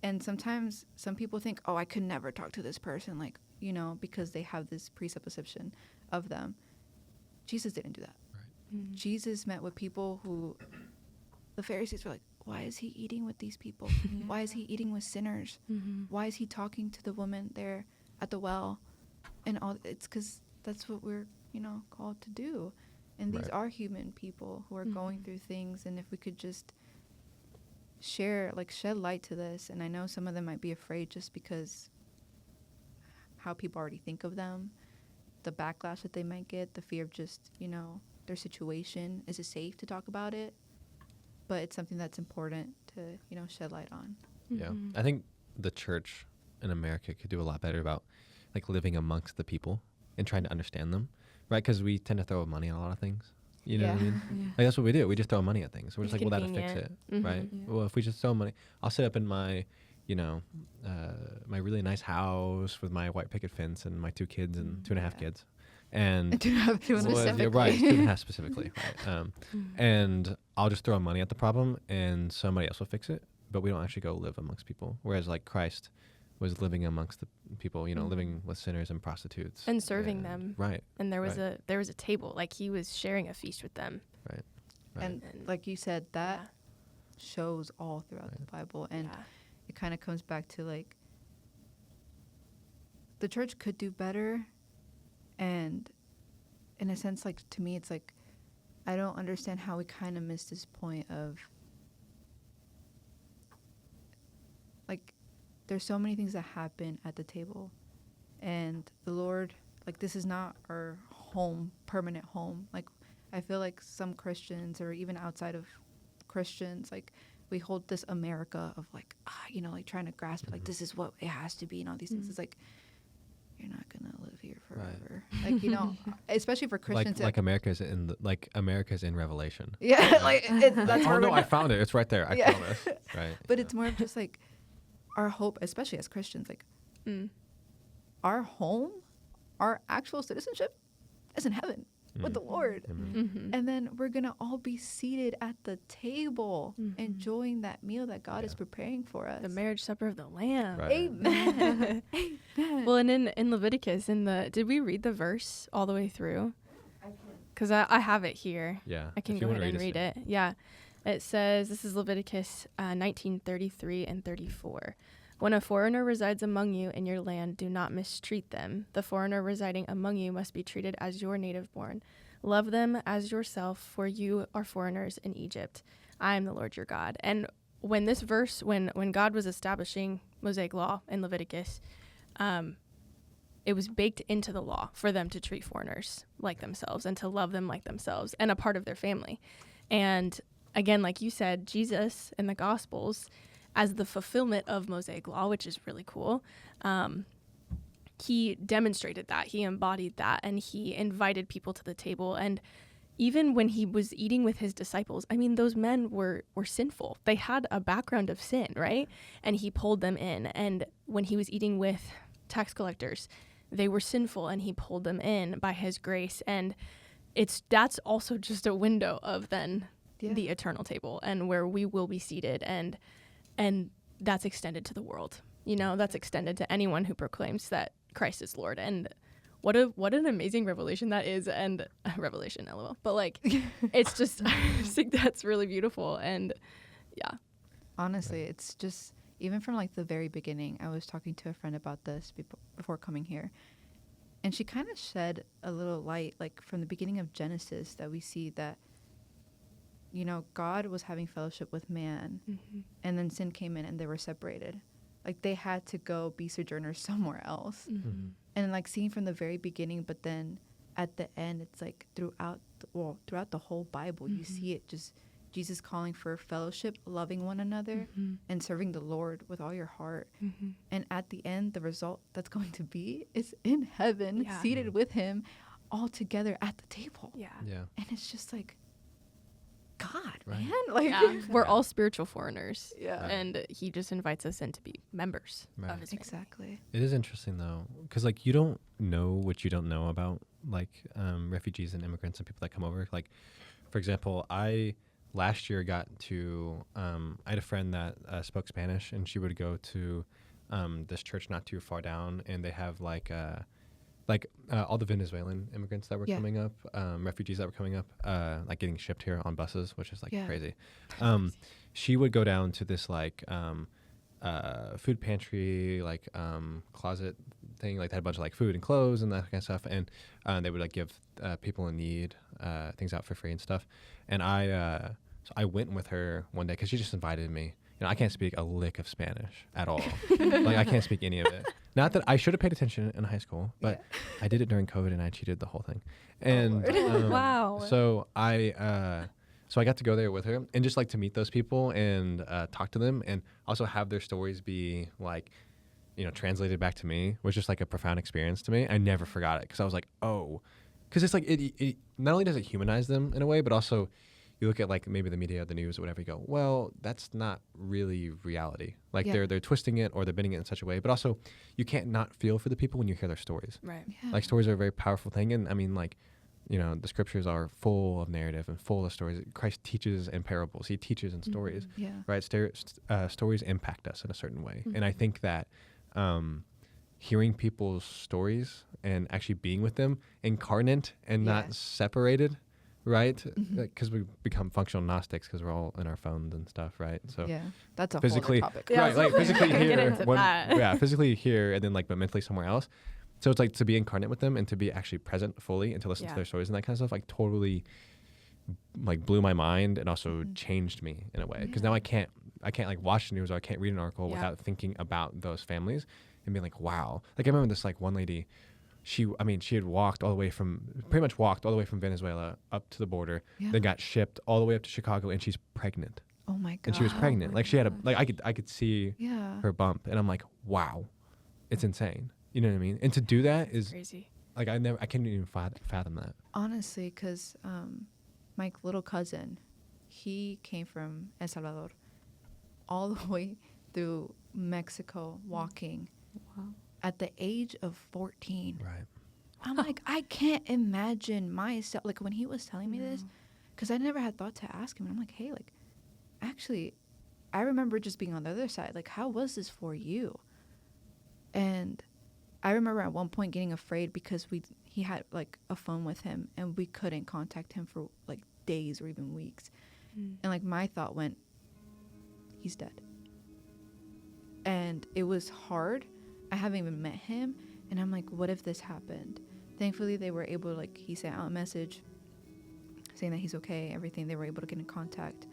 and sometimes some people think, oh, I could never talk to this person, like, you know, because they have this presupposition of them. Jesus didn't do that. Jesus met with people who the Pharisees were like, why is he eating with these people? Why is he eating with sinners? Why is he talking to the woman there at the well? And all, it's because that's what we're, you know, called to do. And these Right. are human people who are going through things. And if we could just share, like, shed light to this. And I know some of them might be afraid just because how people already think of them, the backlash that they might get, the fear of just, you know, their situation. Is it safe to talk about it? But it's something that's important to, you know, shed light on. Yeah. I think the church in America could do a lot better about like living amongst the people and trying to understand them, right? Because we tend to throw money at a lot of things. You know what I Yeah. mean? Like that's what we do. We just throw money at things. We're just It's like, well, that'll fix it, convenient. right? Yeah. Well, if we just throw money, I'll sit up in my, you know, my really nice house with my white picket fence and my 2 kids and 2.5 kids. And To have to well, specifically. you're right, 2.5 specifically, right? And I'll just throw money at the problem, and somebody else will fix it. But we don't actually go live amongst people. Whereas, like Christ was living amongst the people, you know, living with sinners and prostitutes And serving them. Right, And there was Right. a table, like he was sharing a feast with them. right. And like you said, that shows all throughout the Bible. And Yeah. it kind of comes back to, like, the church could do better. And in a sense, like, to me, it's like, I don't understand how we kind of miss this point of, like, there's so many things that happen at the table. And the Lord, like, this is not our home, permanent home. Like, I feel like some Christians, or even outside of Christians, like, we hold this America of, like, you know, like, trying to grasp it, like, this is what it has to be and all these things. It's like, you're not gonna live here forever. Like, you know, especially for Christians. Like America's in Revelation. yeah, like, that's Oh where no, we're I not- found it. It's right there. I Yeah. promise. Right. But it's more of just like our hope, especially as Christians, like, our home, our actual citizenship is in heaven with the Lord. And then we're going to all be seated at the table, enjoying that meal that God is preparing for us. The marriage supper of the Lamb. Right. Amen. Well, and in Leviticus, did we read the verse all the way through? Because I have it here. Yeah. I can if go you wanna ahead and read it. it. Yeah. It says, this is Leviticus 19:33 and 34. When a foreigner resides among you in your land, do not mistreat them. The foreigner residing among you must be treated as your native born. Love them as yourself, for you are foreigners in Egypt. I am the Lord your God. And when this verse, when God was establishing Mosaic law in Leviticus, it was baked into the law for them to treat foreigners like themselves and to love them like themselves and a part of their family. And again, like you said, Jesus in the Gospels, as the fulfillment of Mosaic law, which is really cool, he demonstrated that, he embodied that, and he invited people to the table. And even when he was eating with his disciples, I mean, those men were sinful. They had a background of sin, right? And he pulled them in. And when he was eating with tax collectors, they were sinful, and he pulled them in by his grace. And that's also just a window of then the eternal table, and where we will be seated, and that's extended to the world. You know, that's extended to anyone who proclaims that Christ is Lord. And what an amazing revelation that is, and revelation, LOL. But like, it's just, I just think that's really beautiful. And yeah. Honestly, it's just, even from like the very beginning, I was talking to a friend about this before coming here. And she kind of shed a little light, like from the beginning of Genesis, that we see that, you know, God was having fellowship with man, and then sin came in and they were separated. Like they had to go be sojourners somewhere else. And like seeing from the very beginning, but then at the end, it's like throughout the whole Bible, you see it just Jesus calling for fellowship, loving one another, and serving the Lord with all your heart. And at the end, the result that's going to be is in heaven, seated with him, all together at the table. Yeah. And it's just like, God, Right. man. Like, We're all spiritual foreigners. Yeah. And he just invites us in to be members Right. of his family. Exactly. It is interesting though, because like you don't know what you don't know about like refugees and immigrants and people that come over. Like, for example, I last year got to I had a friend that spoke Spanish, and she would go to this church not too far down, and they have like all the Venezuelan immigrants that were coming up, refugees that were coming up, like getting shipped here on buses, which is like crazy. She would go down to this like food pantry, like closet thing, like they had a bunch of like food and clothes and that kind of stuff, and they would like give people in need things out for free and stuff. And so I went with her one day because she just invited me. You know, I can't speak a lick of Spanish at all. Like I can't speak any of it. Not that I should have paid attention in high school, but I did it during COVID and I cheated the whole thing. And Wow. So I got to go there with her and just like to meet those people and talk to them, and also have their stories be like, you know, translated back to me, was just like a profound experience to me. I never forgot it because I was like, oh, because it's like it not only does it humanize them in a way, but also you look at like maybe the media, the news, or whatever, you go, well, that's not really reality. Like they're twisting it or they're bending it in such a way, but also you can't not feel for the people when you hear their stories. Right. Yeah. Like stories are a very powerful thing, and I mean, like, you know, the scriptures are full of narrative and full of stories. Christ teaches in parables. He teaches in stories, Yeah. right? Stories impact us in a certain way, and I think that hearing people's stories and actually being with them, incarnate and not separated, right? Because we become functional Gnostics because we're all in our phones and stuff, right? So Yeah. That's a physically, whole other topic. Yeah, right? Like physically Get here, into that. physically here, and then like but mentally somewhere else. So it's like to be incarnate with them and to be actually present fully and to listen to their stories and that kind of stuff, like totally like blew my mind and also changed me in a way. Because now I can't like watch the news or I can't read an article without thinking about those families and being like, wow. Like I remember this like one lady, she had pretty much walked all the way from Venezuela up to the border, then got shipped all the way up to Chicago, and she's pregnant. Oh my God. And she was pregnant. Like she had I could see her bump, and I'm like, wow, it's insane. You know what I mean? And to do that is Crazy. like I can't even fathom that. Honestly, because my little cousin, he came from El Salvador all the way through Mexico walking at the age of 14. Right. I'm like, I can't imagine myself. Like when he was telling me this, because I never had thought to ask him. And I'm like, hey, like, actually, I remember just being on the other side. Like, how was this for you? And I remember at one point getting afraid because he had like a phone with him and we couldn't contact him for like days or even weeks. And like my thought went, he's dead. And it was hard. I haven't even met him. And I'm like, what if this happened? Thankfully, they were able to, like, he sent out a message saying that he's okay, everything. They were able to get in contact.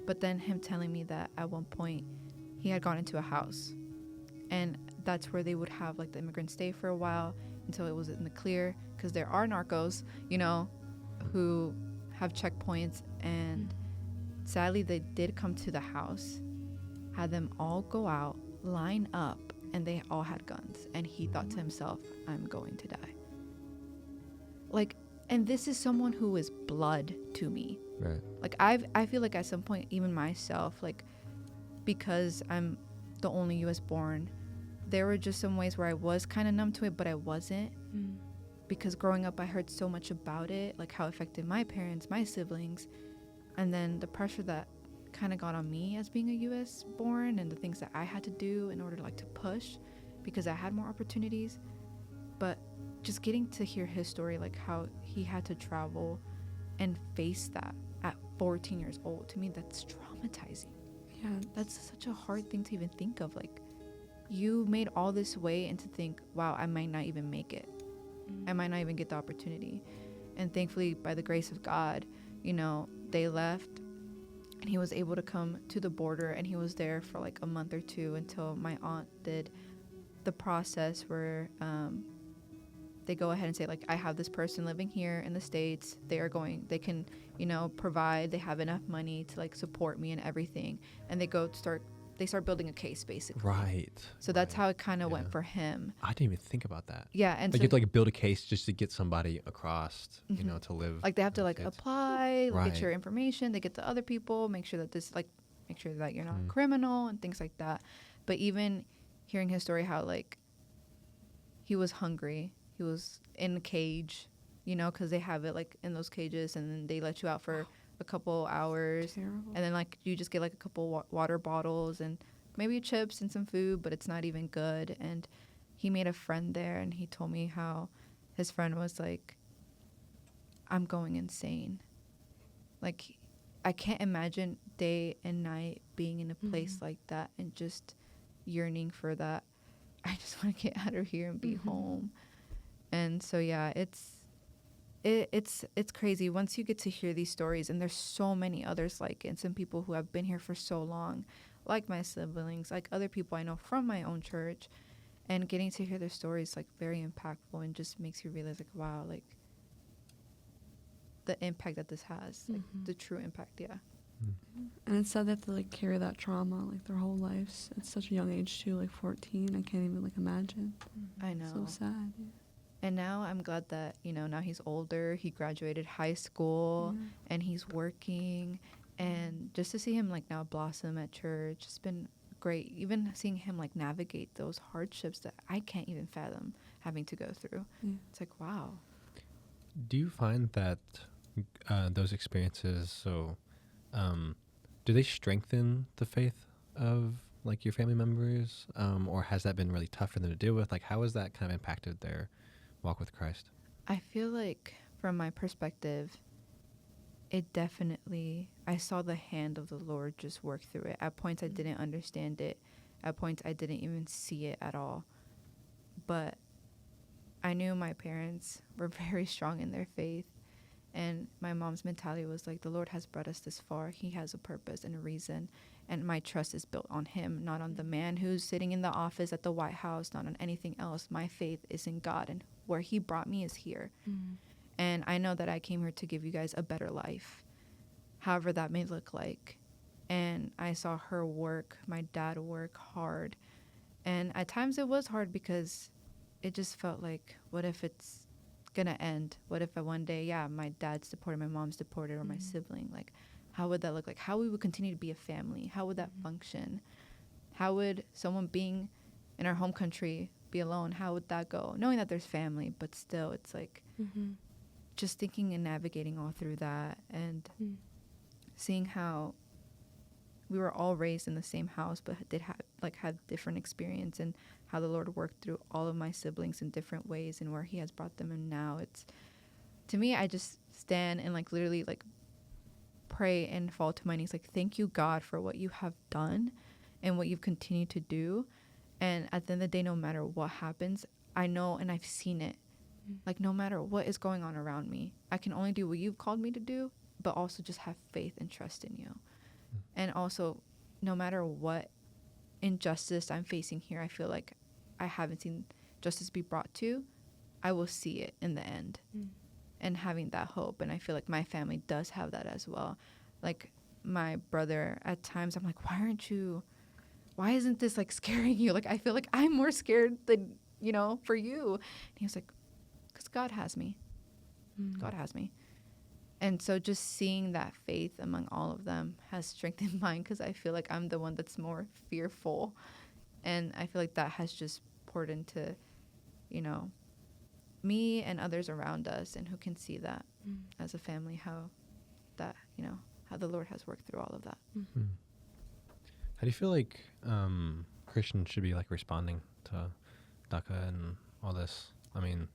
But then him telling me that at one point he had gone into a house. And that's where they would have, like, the immigrants stay for a while. until it was in the clear, because there are narcos, you know, who have checkpoints. And sadly, they did come to the house, had them all go out, line up, and they all had guns. And he thought to himself, I'm going to die. Like, and this is someone who is blood to me. Right. Like, I feel like at some point, even myself, like, because I'm the only US born, there were just some ways where I was kind of numb to it, but I wasn't. Because growing up, I heard so much about it, like how it affected my parents, my siblings, and then the pressure that kind of got on me as being a US born, and the things that I had to do in order to push, because I had more opportunities. But just getting to hear his story, like how he had to travel and face that at 14 years old, to me, that's traumatizing. Yeah. That's such a hard thing to even think of. Like, you made all this way, and to think, wow, I might not even make it. I might not even get the opportunity. And thankfully, by the grace of God, you know, they left, and he was able to come to the border, and he was there for like a month or two until my aunt did the process where they go ahead and say, like, I have this person living here in the States. They can, you know, provide, they have enough money to like support me and everything. And they start building a case, basically. Right. So that's how it kind of Yeah. went for him. I didn't even think about that. Yeah. And Like, so, you have to like build a case just to get somebody across, you know, to live. like, they have to in the like States. apply, Right. get your information, they get to other people, make sure that you're not Mm. a criminal and things like that. But even hearing his story, how like he was hungry, he was in a cage, you know, because they have it like in those cages, and then they let you out for a couple hours, Terrible. and then like you just get like a couple water bottles and maybe chips and some food, but it's not even good. And he made a friend there, and he told me how his friend was like, I'm going insane. Like, I can't imagine day and night being in a place like that and just yearning for that. I just want to get out of here and be home. And so yeah, it's crazy once you get to hear these stories, and there's so many others like it, and some people who have been here for so long, like my siblings, like other people I know from my own church, and getting to hear their stories, like, very impactful, and just makes you realize, like, wow, like the impact that this has, like the true impact. Yeah. And it's sad they have to like carry that trauma like their whole lives at such a young age too, like 14. I can't even like imagine. I know. So sad. Yeah. And now I'm glad that, you know, now he's older, he graduated high school, and he's working, and just to see him like now blossom at church, it's been great. Even seeing him like navigate those hardships that I can't even fathom having to go through. Yeah. It's like, wow. Do you find that those experiences, do they strengthen the faith of like your family members, or has that been really tough for them to deal with? Like, how has that kind of impacted their walk with Christ? I feel like from my perspective, it definitely, I saw the hand of the Lord just work through it. At points I didn't understand it. At points I didn't even see it at all. But I knew my parents were very strong in their faith. And my mom's mentality was like, the Lord has brought us this far. He has a purpose and a reason. And my trust is built on him, not on the man who's sitting in the office at the White House, not on anything else. My faith is in God, and where he brought me is here. And I know that I came here to give you guys a better life, however that may look like. And I saw her work, my dad work hard. And at times it was hard because it just felt like, what if it's gonna end? What if one day, yeah, my dad's deported, my mom's deported, or my sibling? Like, how would that look like? How we would continue to be a family? How would that function? How would someone being in our home country be alone? How would that go? Knowing that there's family, but still, it's like just thinking and navigating all through that, and seeing how we were all raised in the same house, but did had different experience, and how the Lord worked through all of my siblings in different ways, and where he has brought them. And now it's, to me, I just stand and like literally like pray and fall to my knees, like, thank you, God, for what you have done and what you've continued to do. And at the end of the day, no matter what happens, I know, and I've seen it, like, no matter what is going on around me, I can only do what you've called me to do, but also just have faith and trust in you. And also, no matter what injustice I'm facing here, I feel like I haven't seen justice be brought to, I will see it in the end. And having that hope. And I feel like my family does have that as well. Like my brother, at times I'm like, why isn't this like scaring you? Like, I feel like I'm more scared than, for you. And he was like, because God has me. God has me. And so just seeing that faith among all of them has strengthened mine, because I feel like I'm the one that's more fearful. And I feel like that has just poured into, me and others around us, and who can see that as a family, how that, how the Lord has worked through all of that. How do you feel like Christians should be like responding to DACA and all this? I mean,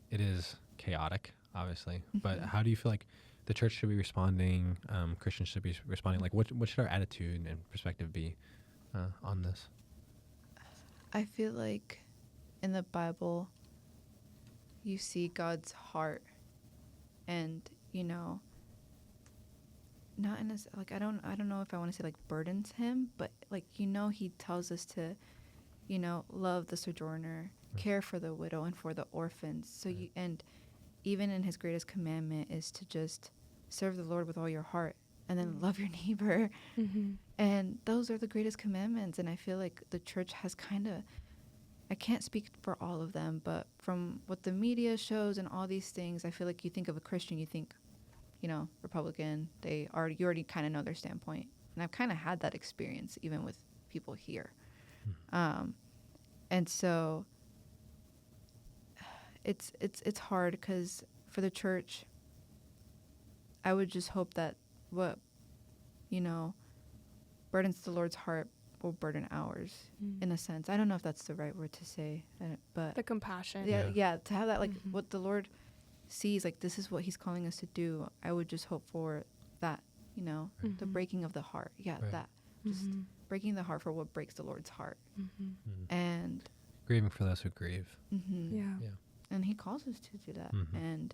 it is chaotic, obviously, but how do you feel like the church should be responding? Christians should be responding. Like, what should our attitude and perspective be on this? I feel like in the Bible, you see God's heart, and not in a, like, I don't know if I want to say like burdens him, but like, he tells us to, love the sojourner, care for the widow and for the orphans. So and even in his greatest commandment is to just serve the Lord with all your heart, and then love your neighbor. And those are the greatest commandments. And I feel like the church has kind of, I can't speak for all of them, but from what the media shows and all these things, I feel like you think of a Christian, you think, Republican, you already kind of know their standpoint. And I've kind of had that experience even with people here. And so it's hard, because for the church, I would just hope that what, burdens the Lord's heart will burden ours, in a sense. I don't know if that's the right word to say, but The compassion. yeah, to have that, like, what the Lord sees, like, this is what he's calling us to do. I would just hope for that, the breaking of the heart. Yeah, Right. that. Just breaking the heart for what breaks the Lord's heart. And Grieving for those who grieve. Yeah. Yeah. and he calls us to do that. And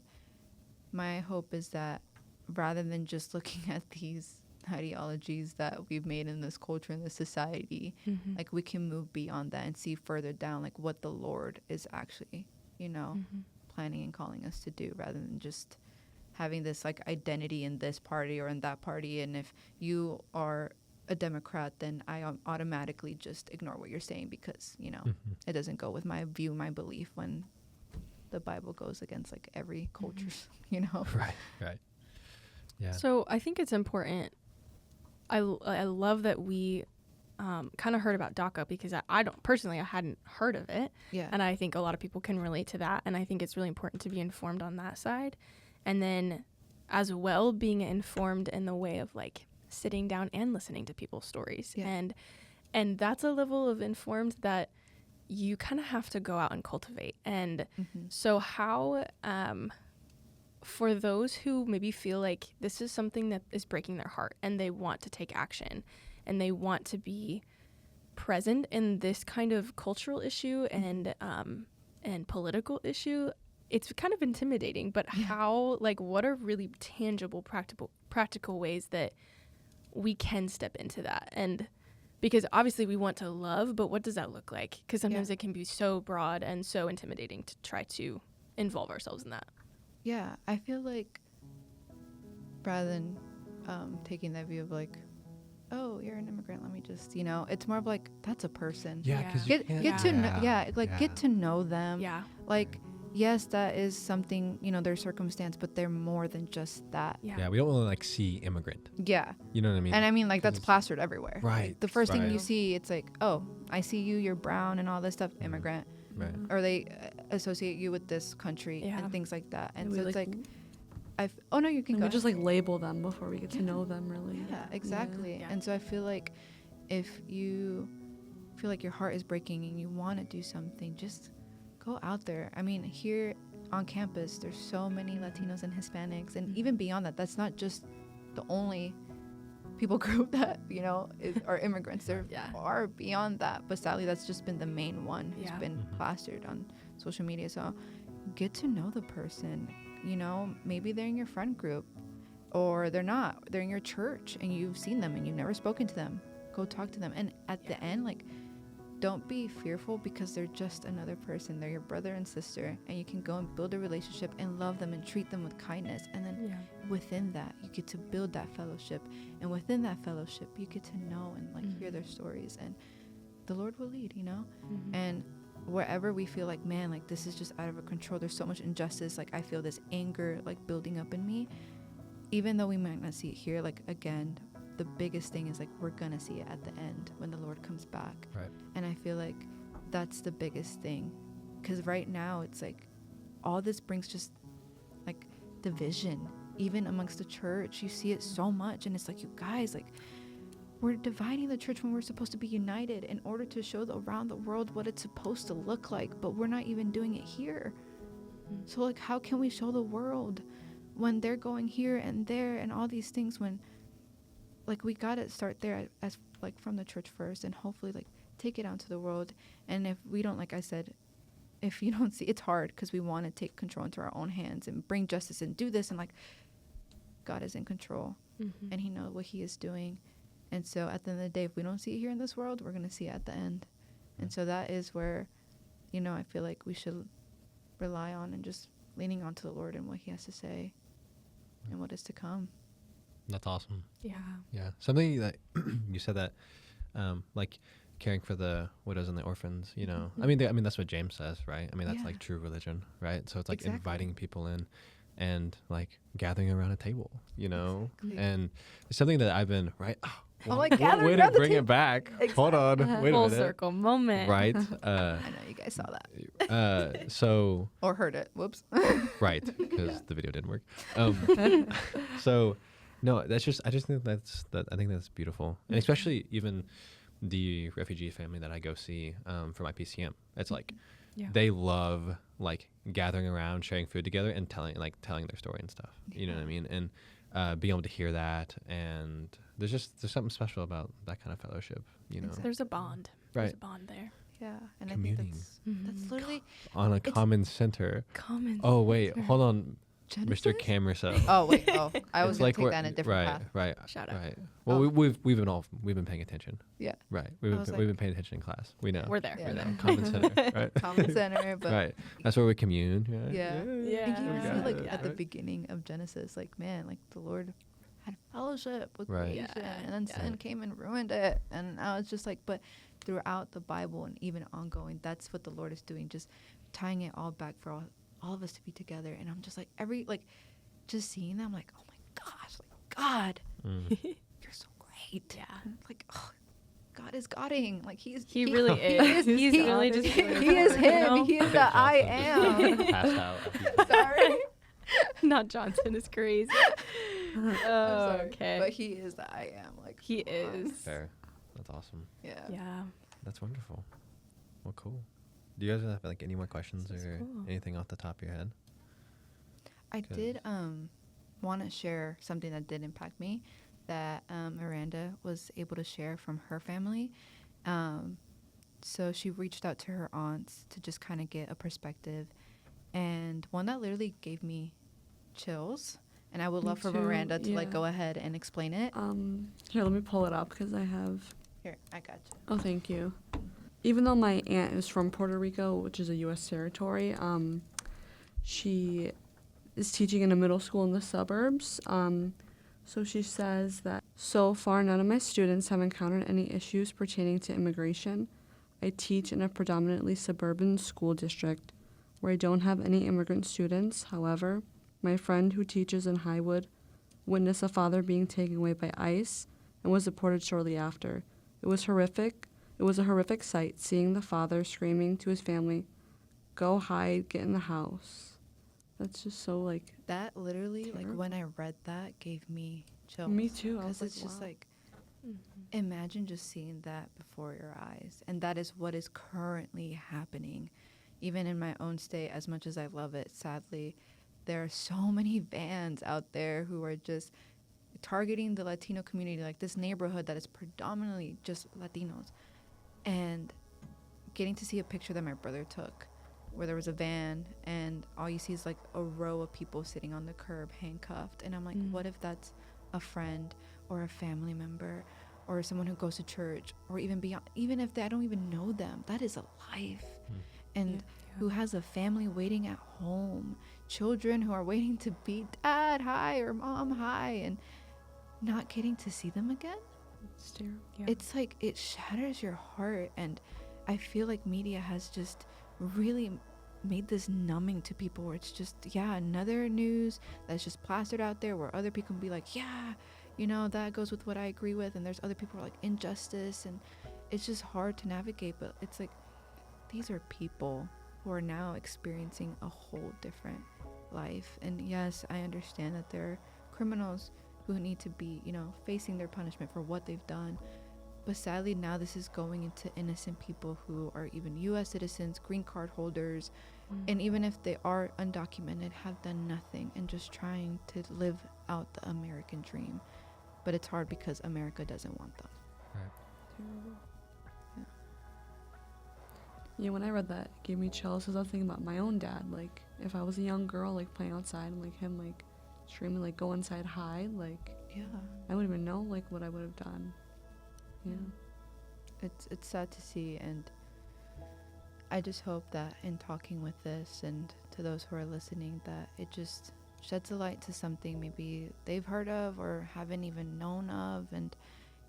my hope is that rather than just looking at these ideologies that we've made in this culture, in this society, like, we can move beyond that and see further down, like, what the Lord is actually, planning and calling us to do, rather than just having this like identity in this party or in that party. And if you are a Democrat, then I automatically just ignore what you're saying, because it doesn't go with my view, my belief, when the Bible goes against like every culture. Right. Yeah. So I think it's important. I love that we kind of heard about DACA, because I hadn't heard of it. Yeah. And I think a lot of people can relate to that. And I think it's really important to be informed on that side. And then as well, being informed in the way of like sitting down and listening to people's stories. Yeah. And that's a level of informed that you kind of have to go out and cultivate. And so how, for those who maybe feel like this is something that is breaking their heart, and they want to take action, and they want to be present in this kind of cultural issue and political issue, it's kind of intimidating. But how, like, what are really tangible, practical ways that we can step into that? And because obviously we want to love, but what does that look like? Because sometimes it can be so broad and so intimidating to try to involve ourselves in that. Yeah, I feel like rather than taking that view of like, oh, you're an immigrant, let me just, it's more of like, that's a person. Yeah, because Get to know, get to know them. Yeah. Like, yes, that is something, their circumstance, but they're more than just that. Yeah, we don't really like see immigrant. Yeah. You know what I mean? And I mean, like, that's 'Cause plastered everywhere. Right. Like, the first thing Right. you see, it's like, oh, I see you, you're brown and all this stuff, immigrant. Right. Or they associate you with this country Yeah. and things like that. And we so it's like, oh no, you can we go. just like label them before we get to know them, really. Yeah, exactly. Yeah. And so I feel like if you feel like your heart is breaking and you want to do something, just go out there. I mean, here on campus, there's so many Latinos and Hispanics, and even beyond that, that's not just the only people group that, are immigrants. There are beyond that, but sadly, that's just been the main one who's been plastered on social media. So get to know the person. Maybe they're in your friend group, or they're not. They're in your church, and you've seen them, and you've never spoken to them. Go talk to them. And at the end, like, don't be fearful, because they're just another person. They're your brother and sister, and you can go and build a relationship and love them and treat them with kindness. And then Yeah. within that, you get to build that fellowship, and within that fellowship, you get to know and like hear their stories, and the Lord will lead, you know. And wherever we feel like, man, like this is just out of our control, there's so much injustice, like I feel this anger like building up in me, even though we might not see it here, like again, the biggest thing is like we're gonna see it at the end when the Lord comes back. Right. And I feel like that's the biggest thing, because right now it's like all this brings just like division, even amongst the church. You see it so much, and it's like, you guys, like we're dividing the church when we're supposed to be united in order to show around the world what it's supposed to look like, but we're not even doing it here. So like, how can we show the world when they're going here and there and all these things, when like we gotta start there as like from the church first, and hopefully like take it out to the world. And if we don't, like I said, if you don't see, it's hard because we want to take control into our own hands and bring justice and do this, and like God is in control and he knows what he is doing. And so at the end of the day, if we don't see it here in this world, we're going to see it at the end. And so that is where, you know, I feel like we should rely on and just leaning onto the Lord and what he has to say and what is to come. That's awesome. Yeah. Yeah. Something that you said that, like caring for the widows and the orphans, you know, I mean, that's what James says, right? I mean, that's Yeah. like true religion, right? So it's like Exactly. inviting people in and like gathering around a table, you know, Exactly. and it's something that I've been, right? I'm like, what gathering way to around the bring it table. back. Hold on. Wait a Full minute. circle moment. Right. I know you guys saw that So, or heard it. Whoops. right. Because the video didn't work. So no, I just think I think that's beautiful. And especially even the refugee family that I go see for my PCM. It's like Yeah. they love like gathering around, sharing food together, and telling their story and stuff. You know what I mean? And being able to hear that, and there's something special about that kind of fellowship. You know, There's a bond. There's right? a bond there. Yeah. And Communing. I think that's literally On a It's- common center. Common. Oh wait, center. hold on, Genesis. Mr. Camerso. Oh wait. Oh, I was It's gonna like take we're- that in a different right, path. right, Shout out. right. Well, Oh. we've been paying attention. Yeah. Right. I was We've like- been paying attention in class. We know. We're there. Yeah. We're there. Common center. Right. Common center, but right. That's where we commune. Right? Yeah. Yeah. And you We see, got like it, at the right? beginning of Genesis, like man, like the Lord had fellowship with Right. creation, Yeah. and then sin came and ruined it. And I was just like, but throughout the Bible and even ongoing, that's what the Lord is doing, just tying it all back for all of us to be together. And I'm just like just seeing them, like, oh my gosh, like God, you're so great. Yeah. Like, oh, God is Godding. Like he really is. He's really just he doing is it, him. you know? He is the I am. Passed out. Sorry. Not Johnson is crazy. I'm sorry, Okay. but he is the I am. Like He come on. is. Fair. That's awesome. Yeah. Yeah. That's wonderful. Well, cool. Do you guys have like any more questions This is or cool. anything off the top of your head? I did want to share something that did impact me, that Miranda was able to share from her family. So she reached out to her aunts to just kind of get a perspective, and one that literally gave me chills. And I would Me love for too, Miranda to like yeah. go ahead and explain it. Here, let me pull it up because I have. Here, I got you. Oh, thank you. Even though my aunt is from Puerto Rico, which is a U.S. territory, she is teaching in a middle school in the suburbs. So she says that so far none of my students have encountered any issues pertaining to immigration. I teach in a predominantly suburban school district where I don't have any immigrant students. However, my friend who teaches in Highwood witnessed a father being taken away by ICE and was deported shortly after. It was horrific. It was a horrific sight, seeing the father screaming to his family, "Go hide, get in the house." That's just so, like, That literally, like Terrible. when I read that, gave me chills. Me too. I Because was it's like, just wow. like, imagine just seeing that before your eyes. And that is what is currently happening. Even in my own state, as much as I love it, sadly, there are so many vans out there who are just targeting the Latino community, like this neighborhood that is predominantly just Latinos. And getting to see a picture that my brother took where there was a van and all you see is like a row of people sitting on the curb handcuffed. And I'm like, what if that's a friend or a family member or someone who goes to church, or even beyond, even if I don't even know them, that is a life. And who has a family waiting at home, children who are waiting to be dad hi or mom hi, and not getting to see them again. It's terrible. Yeah. It's like it shatters your heart. And I feel like media has just really made this numbing to people, where it's just another news that's just plastered out there, where other people can be like, that goes with what I agree with, and there's other people who are like injustice, and it's just hard to navigate. But it's like, these are people who are now experiencing a whole different life. And yes, I understand that there are criminals who need to be, facing their punishment for what they've done. But sadly, now this is going into innocent people who are even U.S. citizens, green card holders, and even if they are undocumented, have done nothing and just trying to live out the American dream. But it's hard because America doesn't want them. Yeah, when I read that, it gave me chills, because I was thinking about my own dad. Like, if I was a young girl, like, playing outside, and, like, him, like, screaming, like, go inside, hide, like, I wouldn't even know, like, what I would have done. Yeah. It's sad to see, and I just hope that in talking with this, and to those who are listening, that it just sheds a light to something maybe they've heard of or haven't even known of, and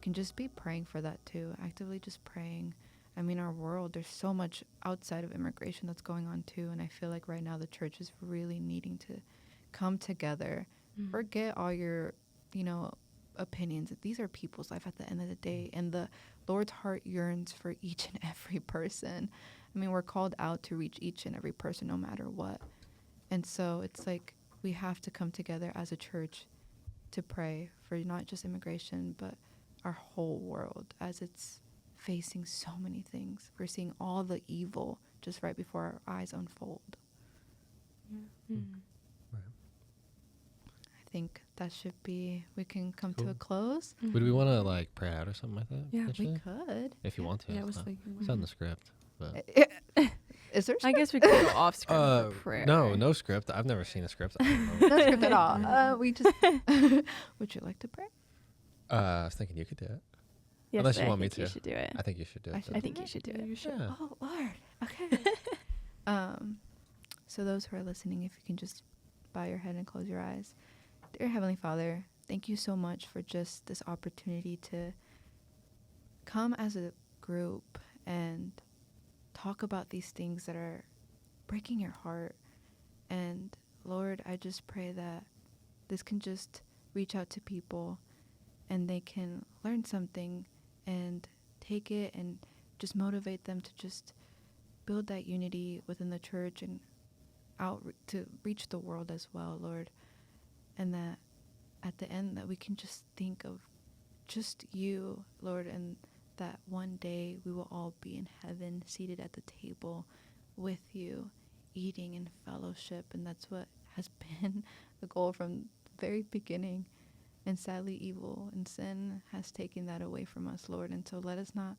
can just be praying for that too, actively just praying. I mean, our world, there's so much outside of immigration that's going on too, and I feel like right now the church is really needing to come together. Forget all your, opinions. These are people's life at the end of the day, and the Lord's heart yearns for each and every person. I mean, we're called out to reach each and every person no matter what. And so it's like we have to come together as a church to pray for not just immigration, but our whole world, as it's facing so many things. We're seeing all the evil just right before our eyes unfold. I think that should be, we can come to a close. Would we want to like pray out or something like that? Yeah, we potentially? could. If you want to. Yeah, I it's was not- thinking. It's not in the script. But Is there I guess we could go off script for prayer. no script. I've never seen a script. I don't know. no script at all? We just, would you like to pray? I was thinking you could do it. Yes, Unless you I want me think you to. should do it. I think you should do it. I should I though. think you should do it. You should. Yeah. Oh, Lord. Okay. So those who are listening, if you can just bow your head and close your eyes. Dear Heavenly Father, thank you so much for just this opportunity to come as a group and talk about these things that are breaking your heart. And Lord, I just pray that this can just reach out to people and they can learn something and take it and just motivate them to just build that unity within the church and out to reach the world as well, Lord. And that at the end that we can just think of just you, Lord, and that one day we will all be in heaven seated at the table with you, eating in fellowship. And that's what has been the goal from the very beginning. And sadly, evil and sin has taken that away from us, Lord. And so let us not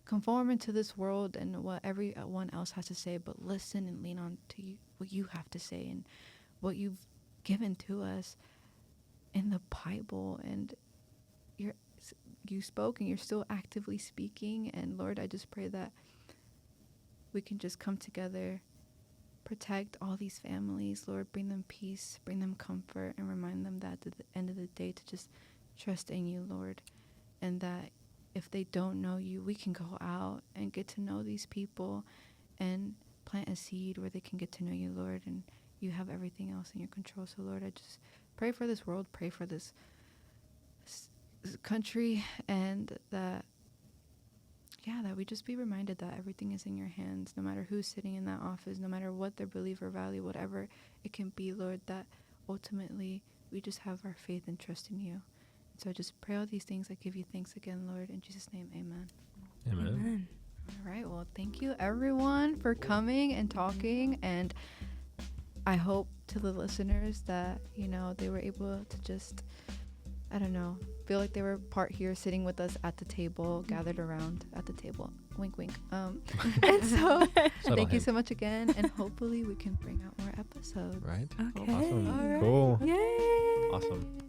conform into this world and what everyone else has to say, but listen and lean on to you, what you have to say and what you've given to us in the Bible. And you spoke and you're still actively speaking. And Lord, I just pray that we can just come together, protect all these families, Lord, bring them peace, bring them comfort, and remind them that at the end of the day to just trust in you, Lord. And that if they don't know you, we can go out and get to know these people and plant a seed where they can get to know you, Lord, and you have everything else in your control. So, Lord, I just pray for this world, pray for this country, and that we just be reminded that everything is in your hands, no matter who's sitting in that office, no matter what their belief or value, whatever it can be, Lord, that ultimately we just have our faith and trust in you. So I just pray all these things. I give you thanks again, Lord. In Jesus' name, amen. Amen. All right. Well, thank you, everyone, for coming and talking. And I hope to the listeners that, they were able to just, feel like they were part here sitting with us at the table, gathered around at the table. Wink, wink. And so thank you so much again. And hopefully we can bring out more episodes. Right? Okay. Awesome. All right. Cool. Yay! Awesome.